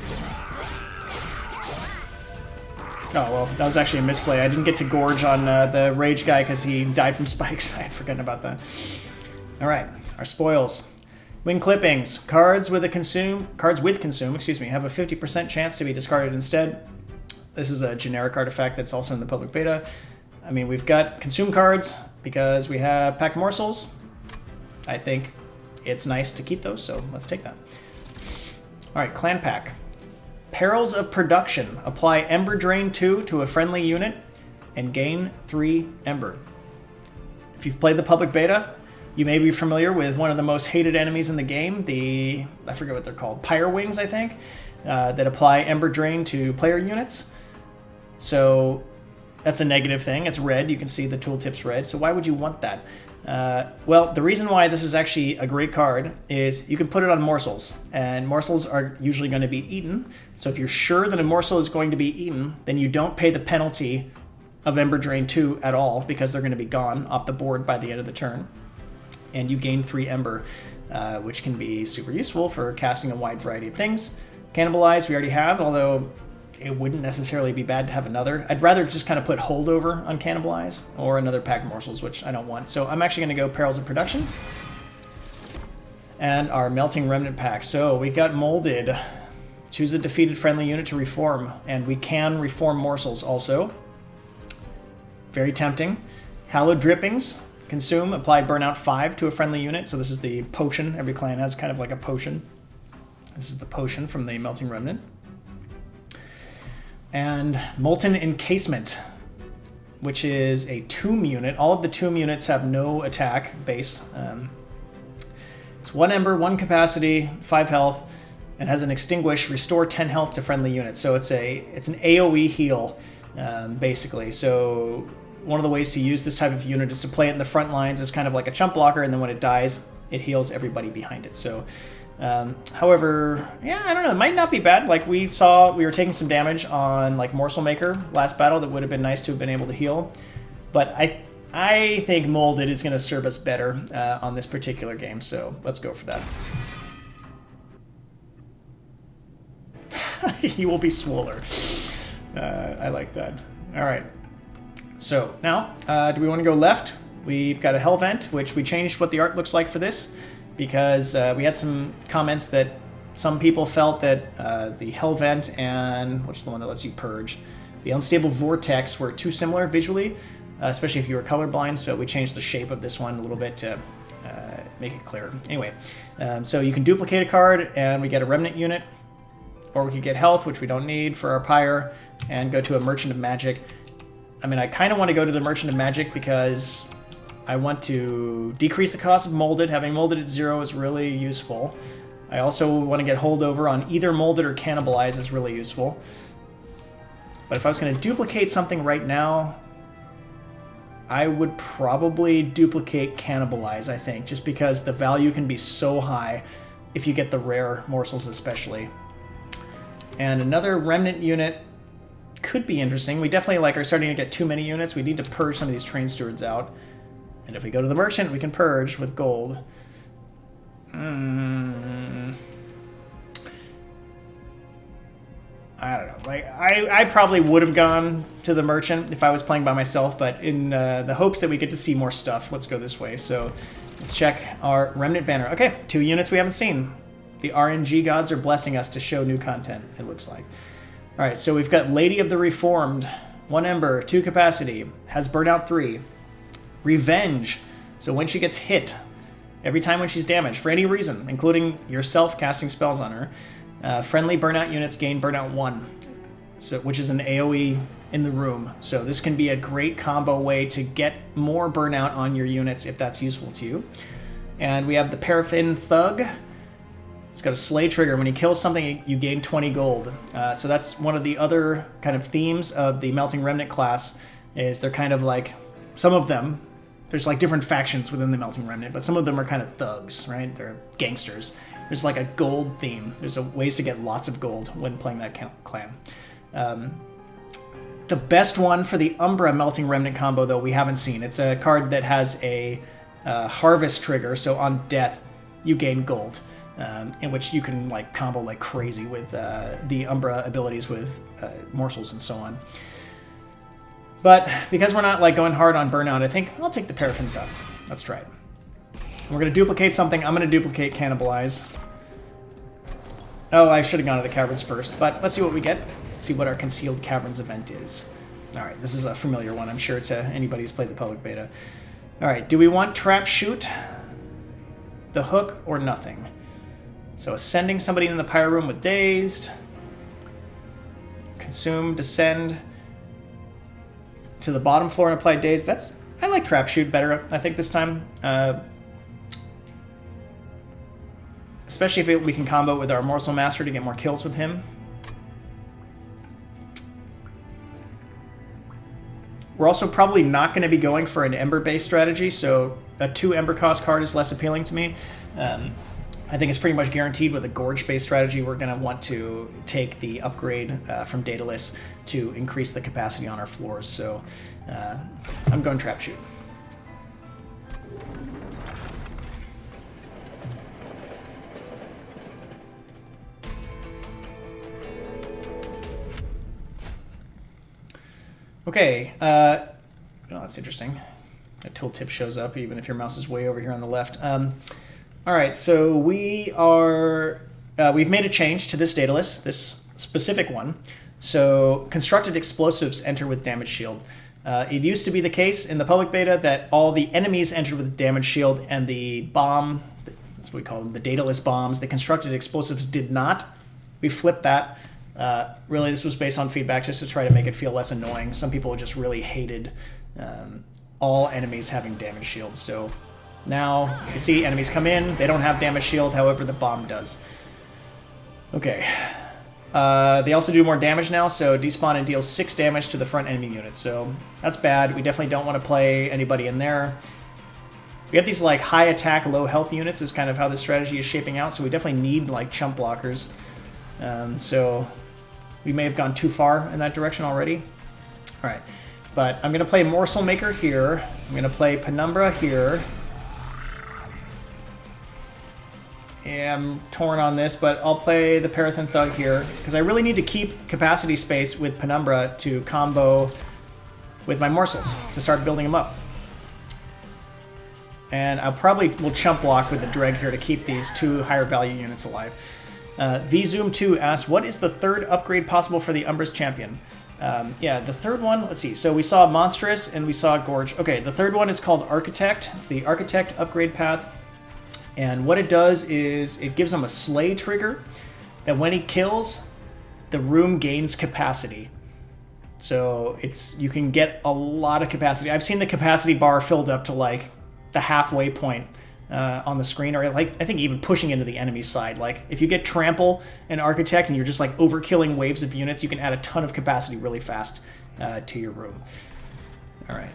Oh, well, that was actually a misplay. I didn't get to gorge on the Rage guy because he died from spikes. I had forgotten about that. Alright, our spoils. Wing clippings. Cards with consume, excuse me, have a 50% chance to be discarded instead. This is a generic artifact that's also in the public beta. I mean, we've got consume cards because we have packed morsels. I think it's nice to keep those, so let's take that. Alright, clan pack. Perils of Production. Apply Ember Drain 2 to a friendly unit and gain 3 Ember. If you've played the public beta, you may be familiar with one of the most hated enemies in the game, I forget what they're called, Pyre Wings, I think, that apply Ember Drain to player units. So that's a negative thing. It's red. You can see the tooltip's red. So why would you want that? Well, the reason why this is actually a great card is you can put it on morsels, and morsels are usually going to be eaten. So if you're sure that a morsel is going to be eaten, then you don't pay the penalty of Ember Drain 2 at all, because they're going to be gone off the board by the end of the turn. And you gain 3 Ember, which can be super useful for casting a wide variety of things. Cannibalize we already have, although it wouldn't necessarily be bad to have another. I'd rather just kind of put Holdover on Cannibalize or another Pack Morsels, which I don't want. So I'm actually going to go Perils of Production and our Melting Remnant pack. So we got Molded. Choose a defeated friendly unit to reform, and we can reform morsels also. Very tempting. Hallowed Drippings. Consume, apply Burnout 5 to a friendly unit. So this is the potion. Every clan has kind of like a potion. This is the potion from the Melting Remnant. And Molten Encasement, which is a tomb unit. All of the tomb units have no attack base. It's 1 Ember, 1 capacity, 5 health, and has an Extinguish, restore 10 health to friendly units. So it's an AoE heal, basically. So one of the ways to use this type of unit is to play it in the front lines as kind of like a chump blocker, and then when it dies, it heals everybody behind it. So, however, yeah, I don't know. It might not be bad. Like we were taking some damage on like Morsel Maker last battle. That would have been nice to have been able to heal. But I think Molded is going to serve us better on this particular game. So let's go for that. He will be Swoller. I like that. All right. So now, do we want to go left? We've got a Hell Vent, which we changed what the art looks like for this because we had some comments that some people felt that the Hell Vent and, what's the one that lets you purge? The Unstable Vortex were too similar visually, especially if you were colorblind, so we changed the shape of this one a little bit to make it clearer. Anyway, so you can duplicate a card and we get a Remnant unit, or we could get health, which we don't need for our Pyre, and go to a Merchant of Magic. I mean, I kind of want to go to the Merchant of Magic because I want to decrease the cost of Molded. Having Molded at 0 is really useful. I also want to get Holdover on either Molded or Cannibalize is really useful. But if I was going to duplicate something right now, I would probably duplicate Cannibalize, I think, just because the value can be so high if you get the rare morsels especially. And another Remnant unit could be interesting. We definitely are starting to get too many units. We need to purge some of these Train Stewards out. And if we go to the Merchant, we can purge with gold. I don't know. I probably would have gone to the Merchant if I was playing by myself, but in the hopes that we get to see more stuff, let's go this way. So let's check our Remnant banner. Okay, 2 units we haven't seen. The RNG gods are blessing us to show new content, it looks like. All right, so we've got Lady of the Reformed, 1 Ember, 2 capacity, has Burnout 3. Revenge, so when she gets hit, every time when she's damaged, for any reason, including yourself casting spells on her, friendly Burnout units gain Burnout 1, so, which is an AoE in the room. So this can be a great combo way to get more Burnout on your units if that's useful to you. And we have the Paraffin Thug. It's got a slay trigger. When you kill something, you gain 20 gold. So that's one of the other kind of themes of the Melting Remnant class, is they're kind of like, some of them, there's like different factions within the Melting Remnant, but some of them are kind of thugs, right? They're gangsters. There's like a gold theme. There's ways to get lots of gold when playing that clan. The best one for the Umbra Melting Remnant combo, though, we haven't seen. It's a card that has a harvest trigger, so on death, you gain gold. In which you can like combo like crazy with the Umbra abilities with morsels and so on. But because we're not like going hard on Burnout, I think I'll take the Paraffin Thug. Let's try it. We're going to duplicate something. I'm going to duplicate Cannibalize. Oh, I should have gone to the Caverns first, but let's see what we get. Let's see what our Concealed Caverns event is. All right, this is a familiar one, I'm sure, to anybody who's played the public beta. All right, do we want Trap Shoot, the Hook, or nothing? So ascending somebody in the Pyre Room with Dazed. Consume, descend to the bottom floor and apply Dazed. I like Trap Shoot better, I think, this time. Especially if we can combo with our Morsel Master to get more kills with him. We're also probably not going to be going for an Ember-based strategy, so a 2 Ember cost card is less appealing to me. I think it's pretty much guaranteed with a Gorge-based strategy. We're going to want to take the upgrade from Daedalus to increase the capacity on our floors. So I'm going Trap Shoot. Okay, well, that's interesting. A tooltip shows up even if your mouse is way over here on the left. All right, so we've made a change to this Daedalus, this specific one. So constructed explosives enter with damage shield. It used to be the case in the public beta that all the enemies entered with damage shield and the bomb, that's what we call them, the Daedalus bombs, the constructed explosives did not. We flipped that. Really, this was based on feedback just to try to make it feel less annoying. Some people just really hated all enemies having damage shields. So now you see enemies come in, they don't have damage shield, however the bomb does. Okay. They also do more damage now, so despawn and deal 6 damage to the front enemy unit. So that's bad. We definitely don't want to play anybody in there. We have these like high attack, low health units is kind of how this strategy is shaping out, so we definitely need like chump blockers. So we may have gone too far in that direction already. All right, but I'm going to play Morsel Maker here. I'm going to play Penumbra here. Yeah, I'm torn on this, but I'll play the Parathin Thug here because I really need to keep capacity space with Penumbra to combo with my morsels to start building them up. And I probably will chump block with the Dreg here to keep these 2 higher value units alive. VZoom2 asks, what is the 3rd upgrade possible for the Umbra's champion? Yeah, the 3rd one, let's see. So we saw Monstrous and we saw Gorge. Okay, the 3rd one is called Architect. It's the Architect upgrade path. And what it does is it gives him a slay trigger that when he kills, the room gains capacity. So you can get a lot of capacity. I've seen the capacity bar filled up to like the halfway point on the screen, or like I think even pushing into the enemy side. Like if you get Trample and Architect and you're just like overkilling waves of units, you can add a ton of capacity really fast to your room. All right.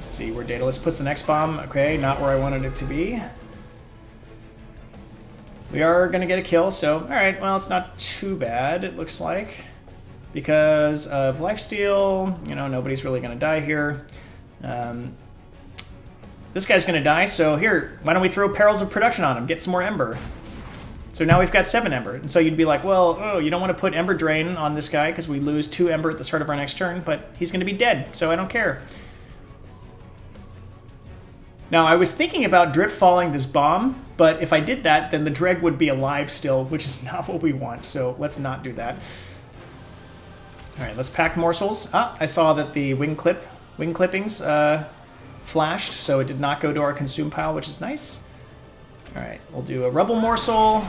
Let's see where Daedalus puts the next bomb. Okay, not where I wanted it to be. We are going to get a kill, so all right, well, it's not too bad, it looks like. Because of lifesteal, you know, nobody's really going to die here. This guy's going to die, so here, why don't we throw Perils of Production on him, get some more Ember. So now we've got 7 Ember. And so you'd be like, well, oh, you don't want to put Ember Drain on this guy because we lose 2 Ember at the start of our next turn, but he's going to be dead, so I don't care. Now, I was thinking about drip falling this bomb, but if I did that, then the Dreg would be alive still, which is not what we want, so let's not do that. All right, let's pack morsels. Ah, I saw that the wing clippings flashed, so it did not go to our consume pile, which is nice. All right, we'll do a rubble morsel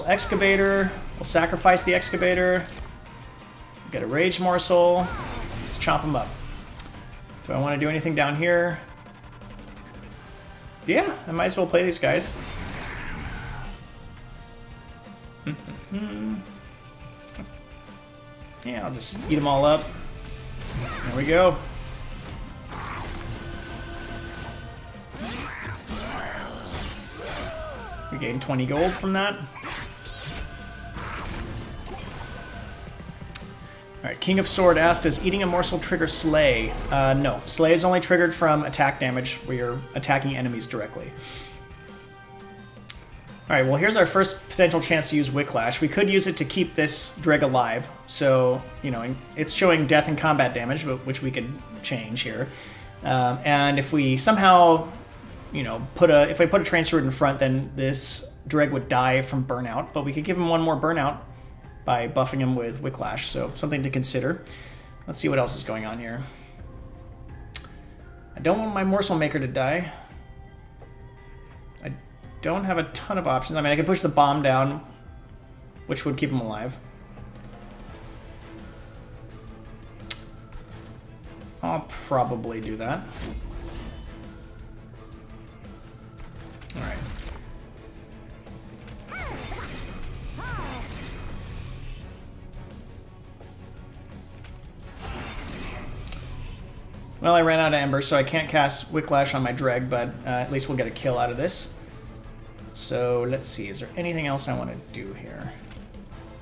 excavator. We'll sacrifice the excavator. Get a rage morsel. Let's chop them up. Do I want to do anything down here? Yeah, I might as well play these guys. Yeah, I'll just eat them all up. There we go. We gained 20 gold from that. Alright, King of Sword asked, does eating a morsel trigger Slay? No. Slay is only triggered from attack damage where you're attacking enemies directly. Alright, well here's our first potential chance to use Wicklash. We could use it to keep this Dreg alive. So, you know, it's showing death and combat damage, which we could change here. And if we somehow, you know, if I put a Transfer in front, then this Dreg would die from Burnout. But we could give him one more Burnout by buffing him with Wicklash, so something to consider. Let's see what else is going on here. I don't want my Morsel Maker to die. I don't have a ton of options. I mean, I can push the bomb down, which would keep him alive. I'll probably do that. All right. Well, I ran out of Ember, so I can't cast Wicklash on my Dreg, but at least we'll get a kill out of this. So let's see, is there anything else I want to do here?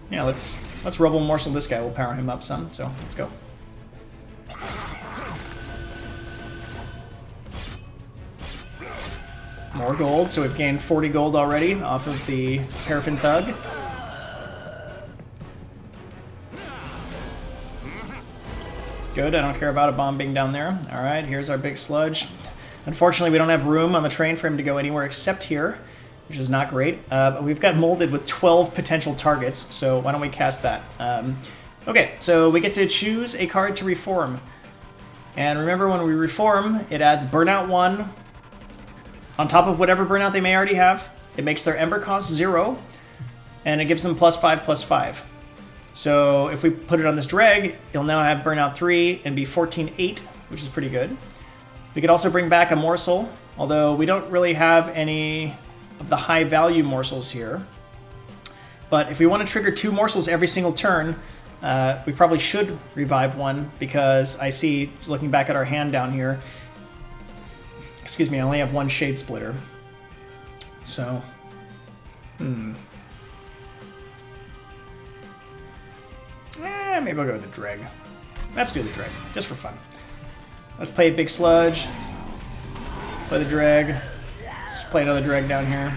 Yeah, let's Rubble Morsel this guy. We'll power him up some, so let's go. More gold, so we've gained 40 gold already off of the Paraffin Thug. Good, I don't care about a bomb being down there. Alright, here's our big sludge. Unfortunately, we don't have room on the train for him to go anywhere except here, which is not great. But we've got molded with 12 potential targets, so why don't we cast that? Okay, so we get to choose a card to reform. And remember, when we reform, it adds Burnout 1 on top of whatever burnout they may already have. It makes their Ember cost 0, and it gives them +5/+5. So if we put it on this Dreg, it'll now have Burnout 3 and be 14/8, which is pretty good. We could also bring back a Morsel, although we don't really have any of the high-value morsels here. But if we want to trigger 2 morsels every single turn, we probably should revive one, because I see, looking back at our hand down here, excuse me, I only have 1 Shade Splitter. So, maybe I'll go with the Dreg. Let's do the Dreg, just for fun. Let's play a big sludge. Play the Dreg. Just play another Dreg down here.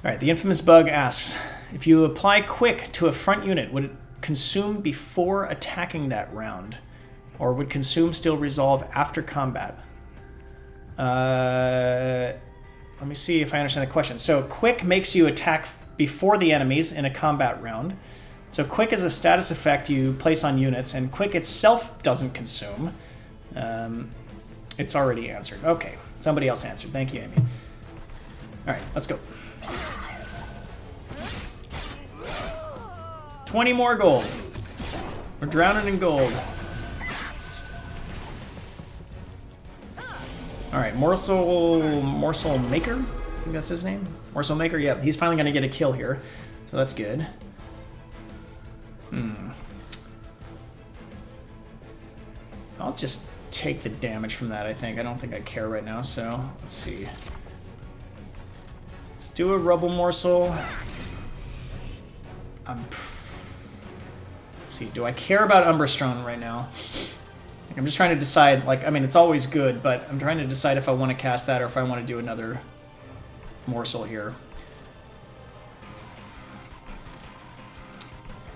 Alright, the Infamous Bug asks, if you apply Quick to a front unit, would it consume before attacking that round? Or would consume still resolve after combat? Let me see if I understand the question. So Quick makes you attack before the enemies in a combat round. So Quick is a status effect you place on units, and Quick itself doesn't consume. It's already answered. Okay, somebody else answered. Thank you, Amy. Alright, let's go. 20 more gold. We're drowning in gold. Alright, Morsel Maker? I think that's his name. Morsel Maker, yeah, he's finally going to get a kill here. So that's good. I'll just take the damage from that, I think. I don't think I care right now, so let's see. Let's do a Rubble Morsel. Let's see, do I care about Umbrastone right now? I'm just trying to decide, like, I mean, it's always good, but I'm trying to decide if I want to cast that or if I want to do another Morsel here.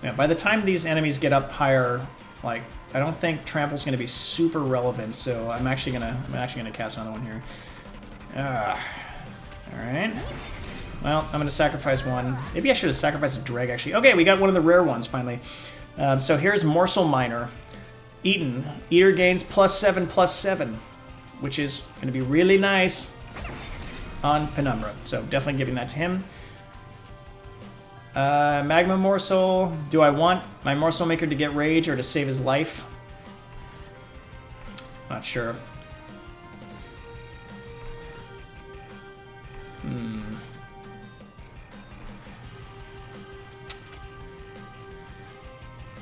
Yeah, by the time these enemies get up higher, like, I don't think Trample's going to be super relevant, so I'm actually gonna cast another one here. Alright. Well, I'm gonna sacrifice one. Maybe I should have sacrificed a Dreg, actually. Okay, we got one of the rare ones, finally. So here's Morsel Miner. Eaten. Eater gains +7/+7, which is gonna be really nice on Penumbra. So definitely giving that to him. Magma Morsel. Do I want my Morsel Maker to get Rage or to save his life? Not sure.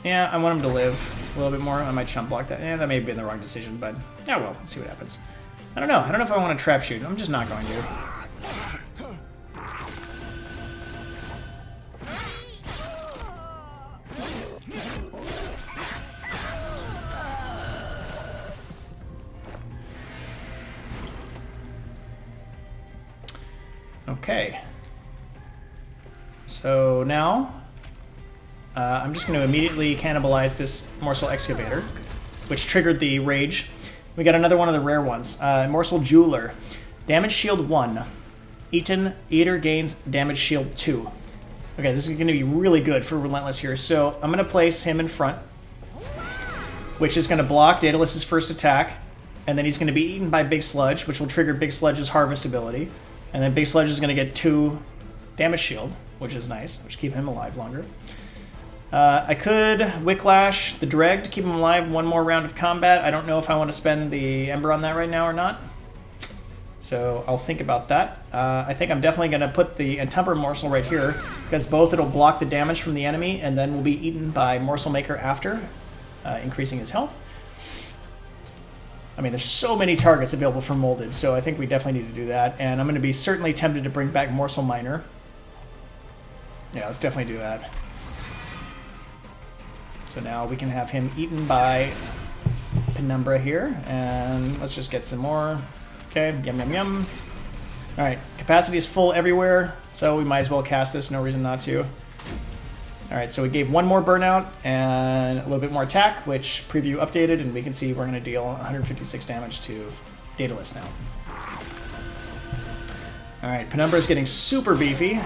Yeah, I want him to live a little bit more. I might chump block that. Yeah, that may have been the wrong decision, but yeah, well, let's see what happens. I don't know. I don't know if I want to trap shoot. I'm just not going to. Okay. So now, I'm just going to immediately cannibalize this Morsel Excavator, which triggered the Rage. We got another one of the rare ones. Morsel Jeweler. Damage Shield 1. Eater gains Damage Shield 2. Okay, this is going to be really good for Relentless here. So I'm going to place him in front, which is going to block Daedalus' first attack. And then he's going to be eaten by Big Sludge, which will trigger Big Sludge's Harvest ability. And then Big Sludge is going to get 2 Damage Shield, which is nice, which keep him alive longer. I could Wicklash the Dreg to keep him alive one more round of combat. I don't know if I want to spend the Ember on that right now or not. So I'll think about that. I think I'm definitely going to put the Entumber Morsel right here, because both it'll block the damage from the enemy and then will be eaten by Morsel Maker after, increasing his health. I mean, there's so many targets available for molded, so I think we definitely need to do that. And I'm going to be certainly tempted to bring back Morsel Miner. Yeah, let's definitely do that. So now we can have him eaten by Penumbra here, and let's just get some more. Okay, yum yum yum. All right, capacity is full everywhere, so we might as well cast this, no reason not to. All right, so we gave one more burnout and a little bit more attack, which preview updated, and we can see we're going to deal 156 damage to Daedalus now. All right, Penumbra is getting super beefy.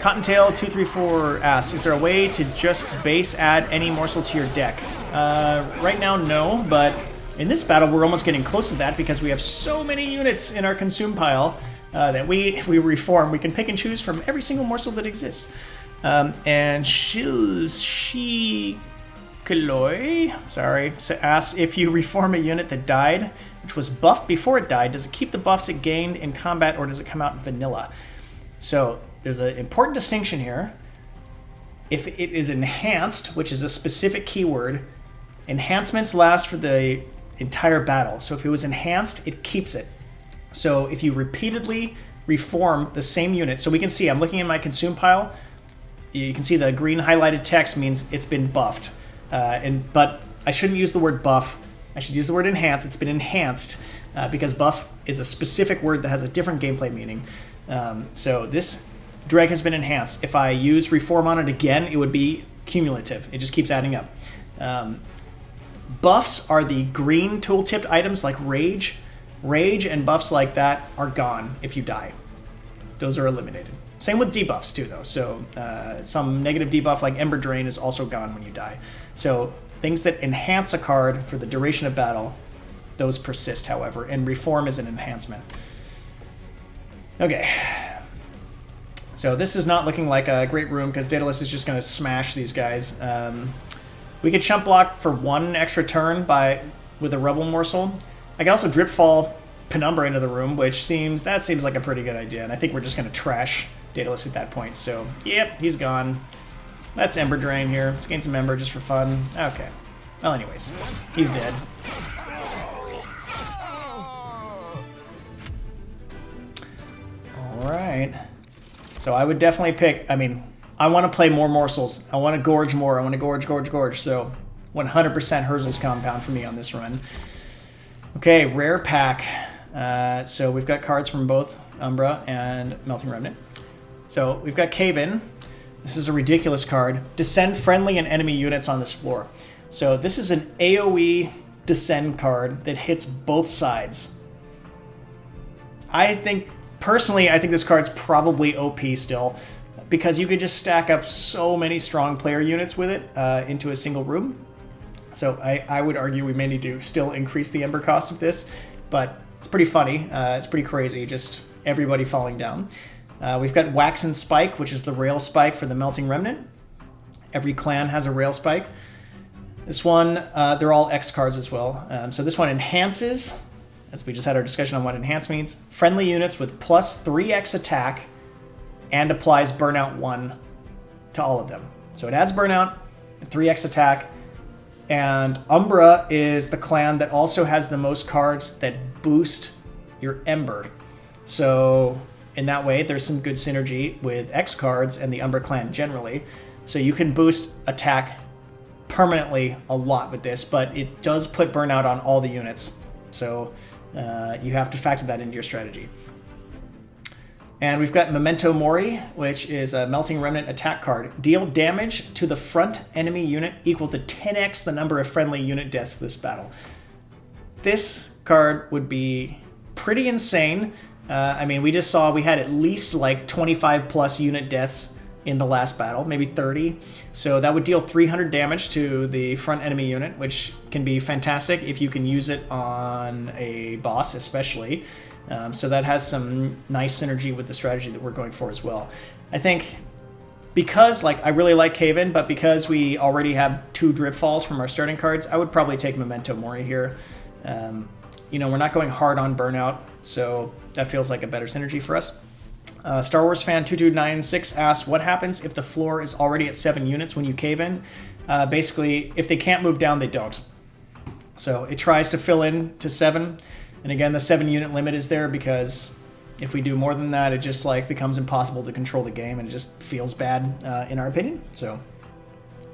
Cottontail 234 asks, is there a way to just base add any morsel to your deck? Right now, no, but in this battle, we're almost getting close to that because we have so many units in our consume pile that if we reform, we can pick and choose from every single morsel that exists. And Shiloi, sorry, asks, if you reform a unit that died, which was buffed before it died, does it keep the buffs it gained in combat or does it come out vanilla? So there's an important distinction here. If it is enhanced, which is a specific keyword, enhancements last for the entire battle. So if it was enhanced, it keeps it. So if you repeatedly reform the same unit, so we can see, I'm looking in my consume pile, you can see the green highlighted text means it's been buffed. But I shouldn't use the word buff, I should use the word enhance. It's been enhanced because buff is a specific word that has a different gameplay meaning. So this dreg has been enhanced. If I use reform on it again, it would be cumulative. It just keeps adding up. Buffs are the green tool-tipped items like Rage. Rage and buffs like that are gone if you die. Those are eliminated. Same with debuffs too, though. So some negative debuff like Ember Drain is also gone when you die. So things that enhance a card for the duration of battle, those persist, however, and reform is an enhancement. Okay. So this is not looking like a great room because Daedalus is just going to smash these guys. We could chump block for one extra turn with a Rebel Morsel. I can also drip fall Penumbra into the room, which seems like a pretty good idea. And I think we're just going to trash Daedalus at that point. So, yep, he's gone. That's Ember Drain here. Let's gain some Ember just for fun. Okay. Well, anyways, he's dead. All right. So I would definitely pick, I mean, I want to play more morsels. I want to gorge more. I want to gorge. So 100% Herzl's compound for me on this run. Okay, rare pack. So we've got cards from both Umbra and Melting Remnant. So we've got Cave In. This is a ridiculous card. Descend friendly and enemy units on this floor. So this is an AoE descend card that hits both sides. Personally, I think this card's probably OP still because you could just stack up so many strong player units with it into a single room. So I would argue we may need to still increase the Ember cost of this, but it's pretty funny. It's pretty crazy, just everybody falling down. We've got Wax and Spike, which is the rail spike for the Melting Remnant. Every clan has a rail spike. This one, they're all X cards as well. So this one enhances, as we just had our discussion on what enhance means, friendly units with plus 3x attack and applies Burnout 1 to all of them. So it adds Burnout and 3x attack. And Umbra is the clan that also has the most cards that boost your Ember. So in that way, there's some good synergy with X cards and the Umbra clan generally. So you can boost attack permanently a lot with this, but it does put Burnout on all the units. So you have to factor that into your strategy. And we've got Memento Mori, which is a Melting Remnant attack card. Deal damage to the front enemy unit equal to 10x the number of friendly unit deaths this battle. This card would be pretty insane. I mean, we just saw we had at least like 25 plus unit deaths in the last battle, maybe 30. So that would deal 300 damage to the front enemy unit, which can be fantastic if you can use it on a boss especially. So that has some nice synergy with the strategy that we're going for as well. I think because I really like Cave-In, but because we already have 2 drip falls from our starting cards, I would probably take Memento Mori here. We're not going hard on Burnout, so that feels like a better synergy for us. Star Wars fan 2296 asks, what happens if the floor is already at 7 units when you cave in? Basically, if they can't move down, they don't. So it tries to fill in to 7. And again, the 7 unit limit is there because if we do more than that, it just like becomes impossible to control the game and it just feels bad in our opinion. So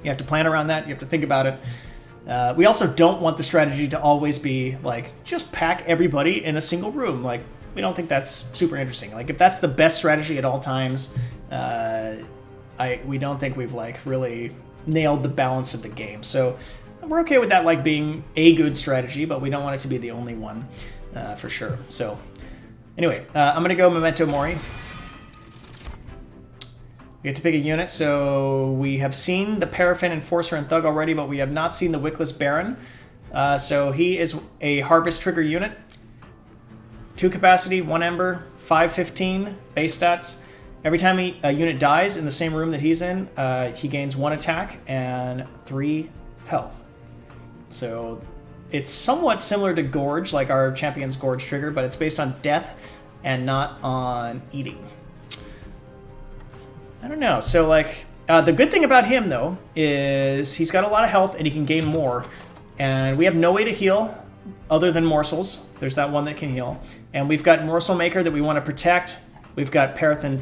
you have to plan around that. You have to think about it. We also don't want the strategy to always be like, just pack everybody in a single room. Like, we don't think that's super interesting. Like, if that's the best strategy at all times, we don't think we've like really nailed the balance of the game. So we're okay with that like being a good strategy, but we don't want it to be the only one for sure. So anyway, I'm gonna go Memento Mori. We get to pick a unit, so we have seen the Paraffin, Enforcer, and Thug already, but we have not seen the Wickless Baron. So he is a Harvest trigger unit. 2 capacity, 1 Ember, 515 base stats. Every time a unit dies in the same room that he's in, he gains 1 attack and 3 health. So it's somewhat similar to Gorge, like our Champion's Gorge trigger, but it's based on death and not on eating. I don't know. So like the good thing about him though is he's got a lot of health and he can gain more. And we have no way to heal other than morsels. There's that one that can heal. And we've got Morsel Maker that we want to protect. We've got Paraffin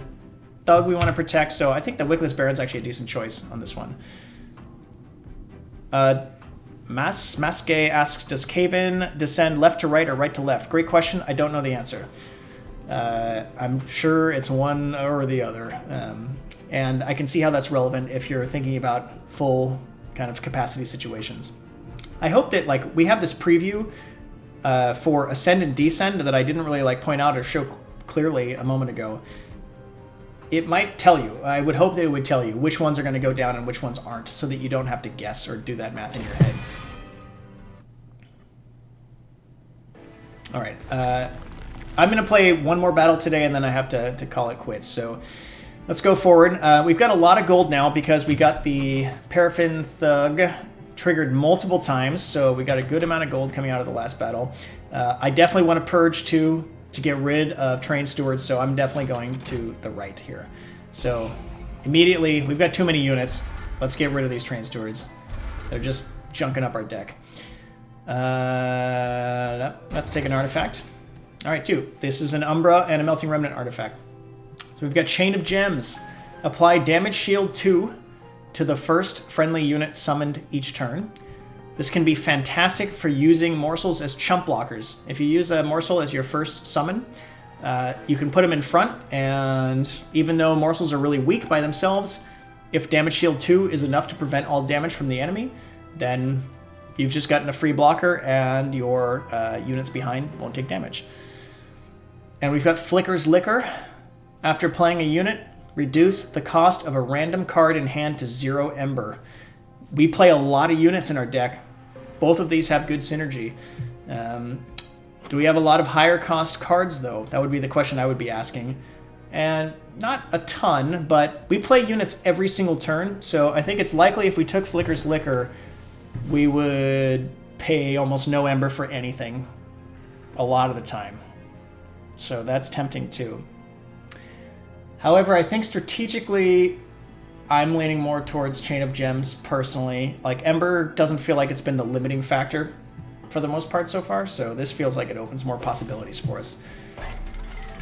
Thug we want to protect. So I think the Wickless Baron's actually a decent choice on this one. Maske asks, does Cave-In descend left to right or right to left? Great question. I don't know the answer. I'm sure it's one or the other. And I can see how that's relevant if you're thinking about full kind of capacity situations. I hope that like we have this preview for Ascend and Descend that I didn't really like point out or show clearly a moment ago. It might tell you. I would hope that it would tell you which ones are going to go down and which ones aren't, so that you don't have to guess or do that math in your head. All right. I'm going to play one more battle today, and then I have to call it quits. So let's go forward. We've got a lot of gold now because we got the Paraffin Thug triggered multiple times, so we got a good amount of gold coming out of the last battle. I definitely want to purge too, to get rid of Train Stewards, so I'm definitely going to the right here. So immediately, we've got too many units. Let's get rid of these Train Stewards. They're just junking up our deck. Let's take an artifact. All right, 2. This is an Umbra and a Melting Remnant artifact. So we've got Chain of Gems. Apply damage shield 2 to the first friendly unit summoned each turn. This can be fantastic for using morsels as chump blockers. If you use a morsel as your first summon, you can put them in front, and even though morsels are really weak by themselves, if damage shield 2 is enough to prevent all damage from the enemy, then you've just gotten a free blocker and your units behind won't take damage. And we've got Flicker's Liquor. After playing a unit, reduce the cost of a random card in hand to 0 Ember. We play a lot of units in our deck. Both of these have good synergy. Do we have a lot of higher cost cards, though? That would be the question I would be asking. And not a ton, but we play units every single turn, so I think it's likely if we took Flicker's Liquor, we would pay almost no Ember for anything a lot of the time. So that's tempting, too. However, I think strategically, I'm leaning more towards Chain of Gems personally. Like, Ember doesn't feel like it's been the limiting factor for the most part so far, so this feels like it opens more possibilities for us.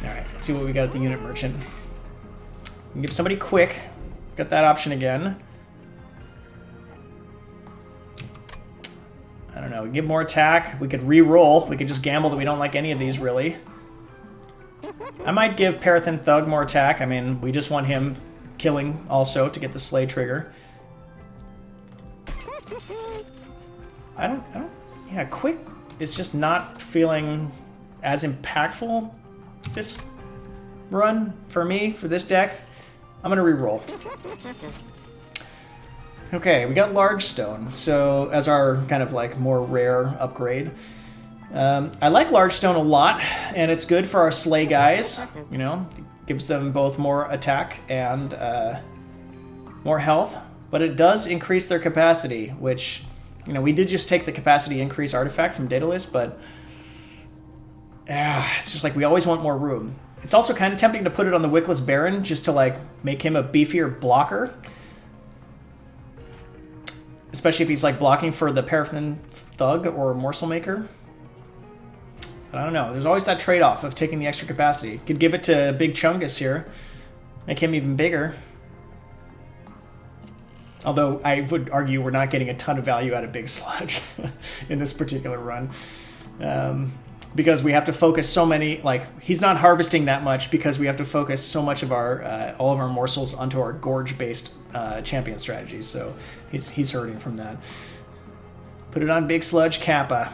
Alright, let's see what we got at the Unit Merchant. We can give somebody quick. Got that option again. I don't know, we give more attack. We could re-roll. We could just gamble that we don't like any of these, really. I might give Paraffin Thug more attack. I mean, we just want him killing also to get the Slay trigger. Yeah, quick is just not feeling as impactful this run for me, for this deck. I'm gonna re-roll. Okay, we got Large Stone, so as our kind of like more rare upgrade. I like Large Stone a lot, and it's good for our Slay guys, you know, gives them both more attack and more health, but it does increase their capacity, which, you know, we did just take the capacity increase artifact from Daedalus, but it's just like we always want more room. It's also kind of tempting to put it on the Wickless Baron just to like make him a beefier blocker. especially if he's like blocking for the Paraffin Thug or Morsel Maker. But I don't know. There's always that trade-off of taking the extra capacity. Could give it to Big Chungus here. Make him even bigger. Although I would argue we're not getting a ton of value out of Big Sludge in this particular run. Because we have to focus so many, like, he's not harvesting that much because we have to focus so much of our, all of our morsels onto our gorge-based champion strategy. So he's hurting from that. Put it on Big Sludge Kappa.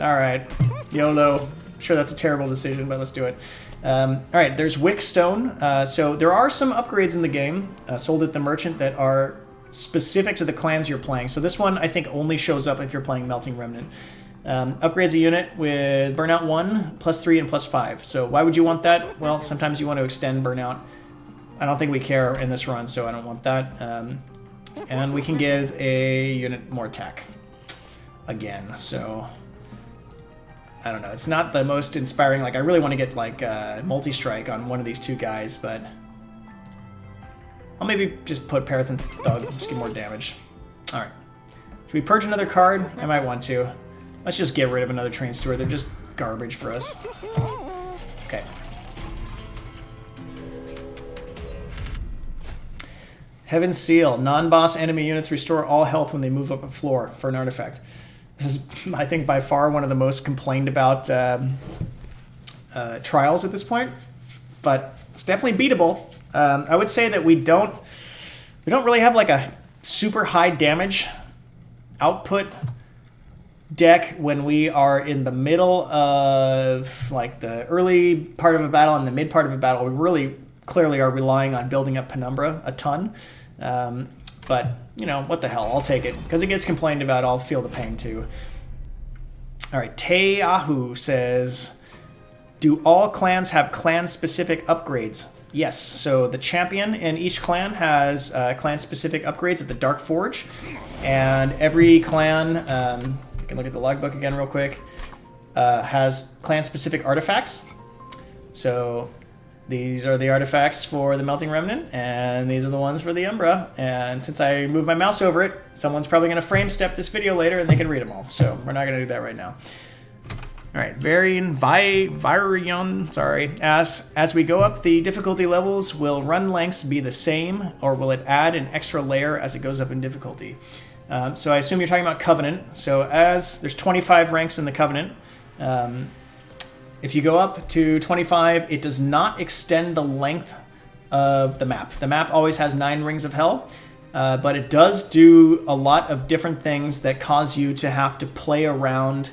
All right, YOLO. Sure, that's a terrible decision, but let's do it. All right, there's Wickstone. So there are some upgrades in the game sold at the merchant that are specific to the clans you're playing. So this one, I think, only shows up if you're playing Melting Remnant. Upgrades a unit with Burnout 1, +3, and +5. So why would you want that? Well, sometimes you want to extend Burnout. I don't think we care in this run, so I don't want that. And we can give a unit more attack. Again, so... I don't know. It's not the most inspiring. Like, I really want to get, like, multi-strike on one of these two guys, but... I'll maybe just put Paraffin Thug, just get more damage. Alright. Should we purge another card? I might want to. Let's just get rid of another Train Steward. They're just garbage for us. Okay. Heaven's Seal. Non-boss enemy units restore all health when they move up a floor for an artifact. This is, I think, by far one of the most complained about trials at this point, but it's definitely beatable. I would say that we don't really have like a super high damage output deck when we are in the middle of like the early part of a battle and the mid part of a battle. We really clearly are relying on building up Penumbra a ton. But, you know, what the hell, I'll take it. Because it gets complained about, I'll feel the pain too. Alright, Teahu says, do all clans have clan-specific upgrades? Yes, so the champion in each clan has clan-specific upgrades at the Dark Forge. And every clan, you can look at the logbook again real quick, has clan-specific artifacts. So... these are the artifacts for the Melting Remnant, and these are the ones for the Umbra. And since I moved my mouse over it, someone's probably going to frame step this video later, and they can read them all. So we're not going to do that right now. All right, Virion, sorry. As we go up the difficulty levels, will run lengths be the same, or will it add an extra layer as it goes up in difficulty? So I assume you're talking about Covenant. So as there's 25 ranks in the Covenant, if you go up to 25, it does not extend the length of the map. The map always has 9 rings of hell, but it does do a lot of different things that cause you to have to play around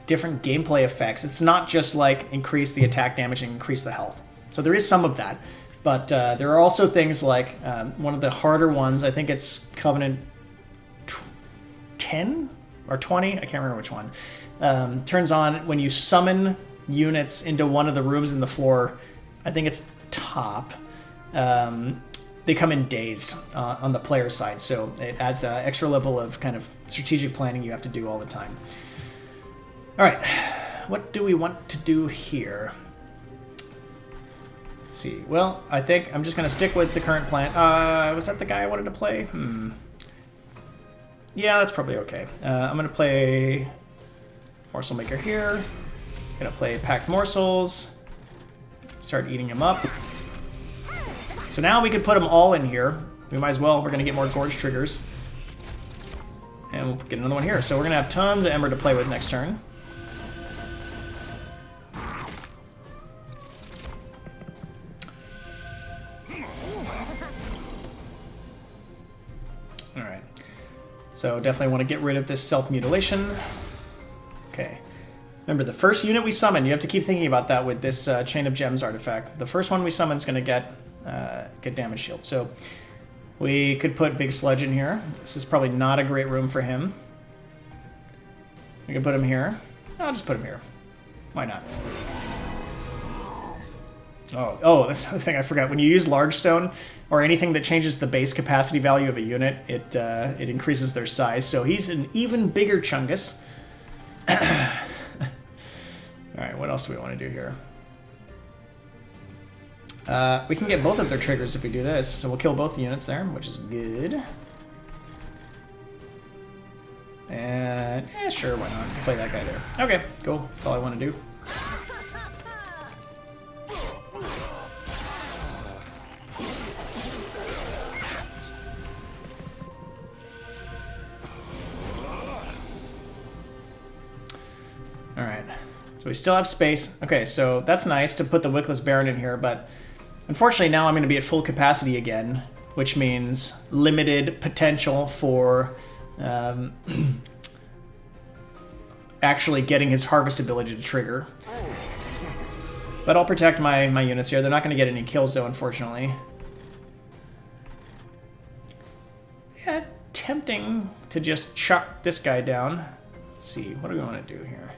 different gameplay effects. It's not just like increase the attack damage and increase the health. So there is some of that, but there are also things like one of the harder ones, I think it's Covenant 10 or 20, I can't remember which one. Turns on when you summon units into one of the rooms in the floor. I think it's top. They come in dazed on the player side, so it adds an extra level of kind of strategic planning you have to do all the time. All right, what do we want to do here? Let's see. Well, I think I'm just going to stick with the current plan. Was that the guy I wanted to play? Yeah, that's probably okay. I'm going to play... Morsel Maker here. Gonna play Packed Morsels. Start eating them up. So now we could put them all in here. We might as well. We're gonna get more Gorge triggers. And we'll get another one here. So we're gonna have tons of Ember to play with next turn. Alright. So definitely want to get rid of this self-mutilation. Okay. Remember, the first unit we summon, you have to keep thinking about that with this Chain of Gems artifact. The first one we summon is going to get damage shield. So we could put Big Sludge in here. This is probably not a great room for him. We can put him here. I'll just put him here. Why not? Oh, that's another thing I forgot. When you use Large Stone or anything that changes the base capacity value of a unit, it increases their size. So he's an even bigger Chungus. Alright, what else do we want to do here? We can get both of their triggers if we do this, so we'll kill both the units there, which is good. And, sure, why not? Play that guy there. Okay, cool. That's all I want to do. Alright, so we still have space. Okay, so that's nice to put the Wickless Baron in here, but unfortunately now I'm going to be at full capacity again, which means limited potential for actually getting his harvest ability to trigger. But I'll protect my units here. They're not going to get any kills, though, unfortunately. Yeah, tempting to just chuck this guy down. Let's see, what do we want to do here?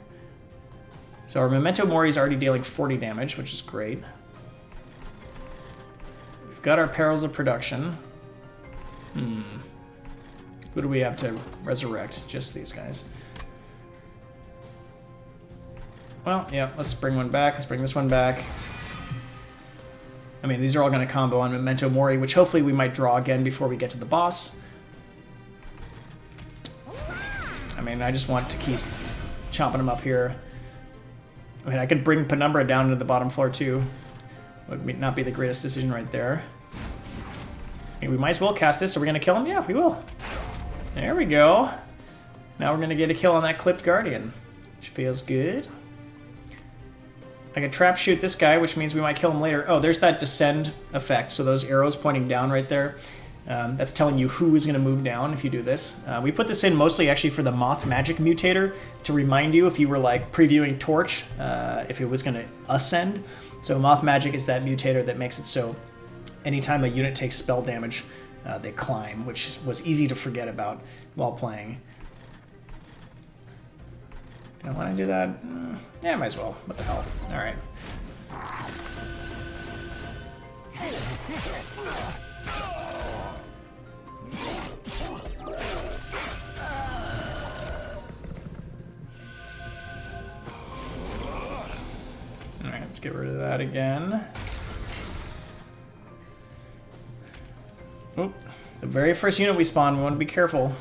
So our Memento Mori is already dealing 40 damage, which is great. We've got our Perils of Production. Who do we have to resurrect? Just these guys. Well, yeah, let's bring one back. Let's bring this one back. I mean, these are all going to combo on Memento Mori, which hopefully we might draw again before we get to the boss. I mean, I just want to keep chopping them up here. I mean, I could bring Penumbra down to the bottom floor, too. Would not be the greatest decision right there. Okay, we might as well cast this. Are we going to kill him? Yeah, we will. There we go. Now we're going to get a kill on that Clipped Guardian, which feels good. I can trap shoot this guy, which means we might kill him later. Oh, there's that descend effect. So those arrows pointing down right there. That's telling you who is going to move down if you do this. We put this in mostly actually for the Moth Magic Mutator to remind you if you were like previewing Torch, if it was going to ascend. So Moth Magic is that mutator that makes it so anytime a unit takes spell damage, they climb, which was easy to forget about while playing. Do I want to do that? Yeah, might as well. What the hell? All right. All right, let's get rid of that again. Oop. The very first unit we spawn, we want to be careful.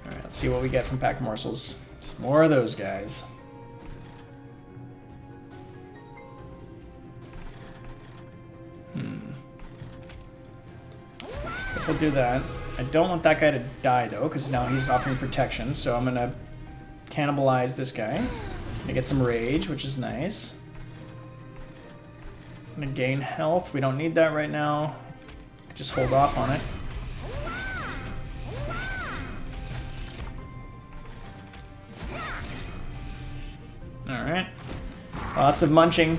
Alright, let's see what we get from Pack Morsels. Just more of those guys. Guess I'll do that. I don't want that guy to die, though, because now he's offering protection, so I'm going to cannibalize this guy. I get some rage, which is nice. I'm gonna gain health. We don't need that right now. Just hold off on it. Alright. Lots of munching.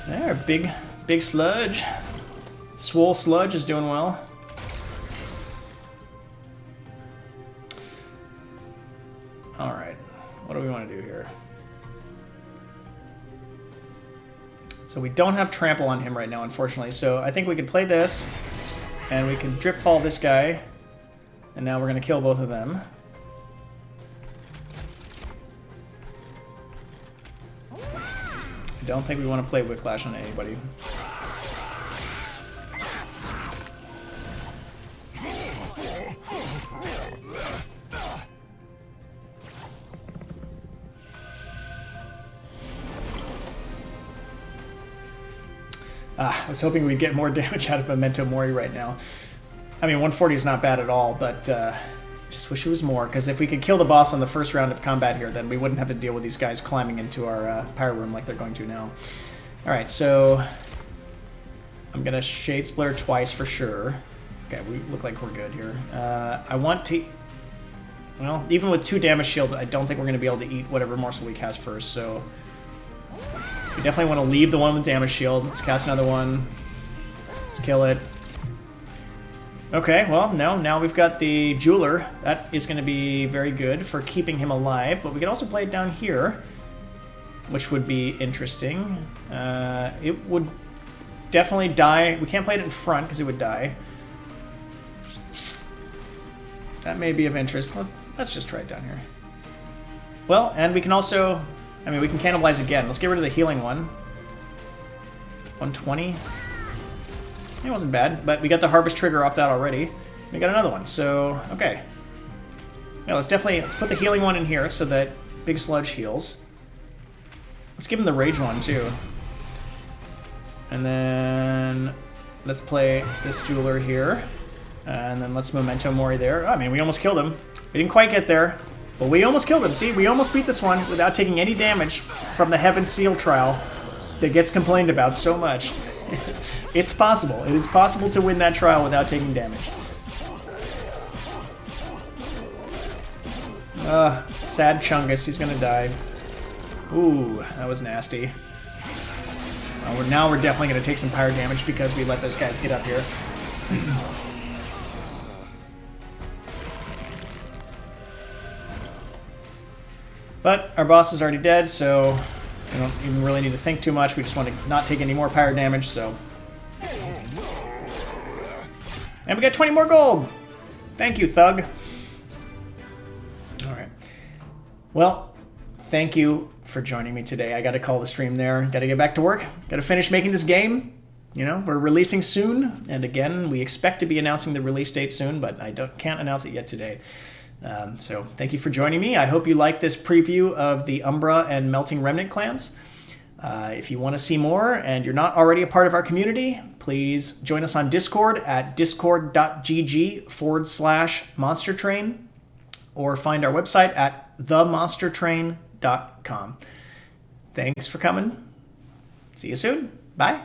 There, big sludge. Swole Sludge is doing well. Alright, what do we want to do here? So we don't have Trample on him right now, unfortunately, so I think we could play this, and we can Drip Fall this guy, and now we're going to kill both of them. I don't think we want to play Whiplash on anybody. I was hoping we'd get more damage out of Memento Mori right now. I mean, 140 is not bad at all, but just wish it was more, because if we could kill the boss on the first round of combat here, then we wouldn't have to deal with these guys climbing into our Pyro Room like they're going to now. Alright, so I'm going to Shade Splitter twice for sure. Okay, we look like we're good here. I want to... Well, even with 2 damage shield, I don't think we're going to be able to eat whatever morsel we cast first, so... We definitely want to leave the one with damage shield. Let's cast another one. Let's kill it. Okay, well, now we've got the Jeweler. That is going to be very good for keeping him alive, but we can also play it down here, which would be interesting. It would definitely die. We can't play it in front because it would die. That may be of interest. Let's just try it down here. Well, and we can also, I mean, we can cannibalize again. Let's get rid of the healing one. 120. It wasn't bad, but we got the harvest trigger off that already. We got another one, so, okay. Yeah, let's put the healing one in here so that Big Sludge heals. Let's give him the rage one, too. And then let's play this jeweler here. And then let's Memento Mori there. I mean, we almost killed him. We didn't quite get there, but we almost killed him. See, we almost beat this one without taking any damage from the Heaven Seal trial that gets complained about so much. It's possible. It is possible to win that trial without taking damage. Sad Chungus. He's gonna die. Ooh, that was nasty. Now we're definitely gonna take some pyre damage because we let those guys get up here. But our boss is already dead, so we don't even really need to think too much. We just want to not take any more pyre damage, so. And we got 20 more gold! Thank you, Thug. Alright. Well, thank you for joining me today. I gotta call the stream there. Gotta get back to work. Gotta finish making this game. You know, we're releasing soon. And again, we expect to be announcing the release date soon, but I can't announce it yet today. So thank you for joining me. I hope you like this preview of the Umbra and Melting Remnant clans. If you want to see more and you're not already a part of our community, please join us on Discord at discord.gg/monstertrain or find our website at themonstertrain.com. Thanks for coming. See you soon. Bye.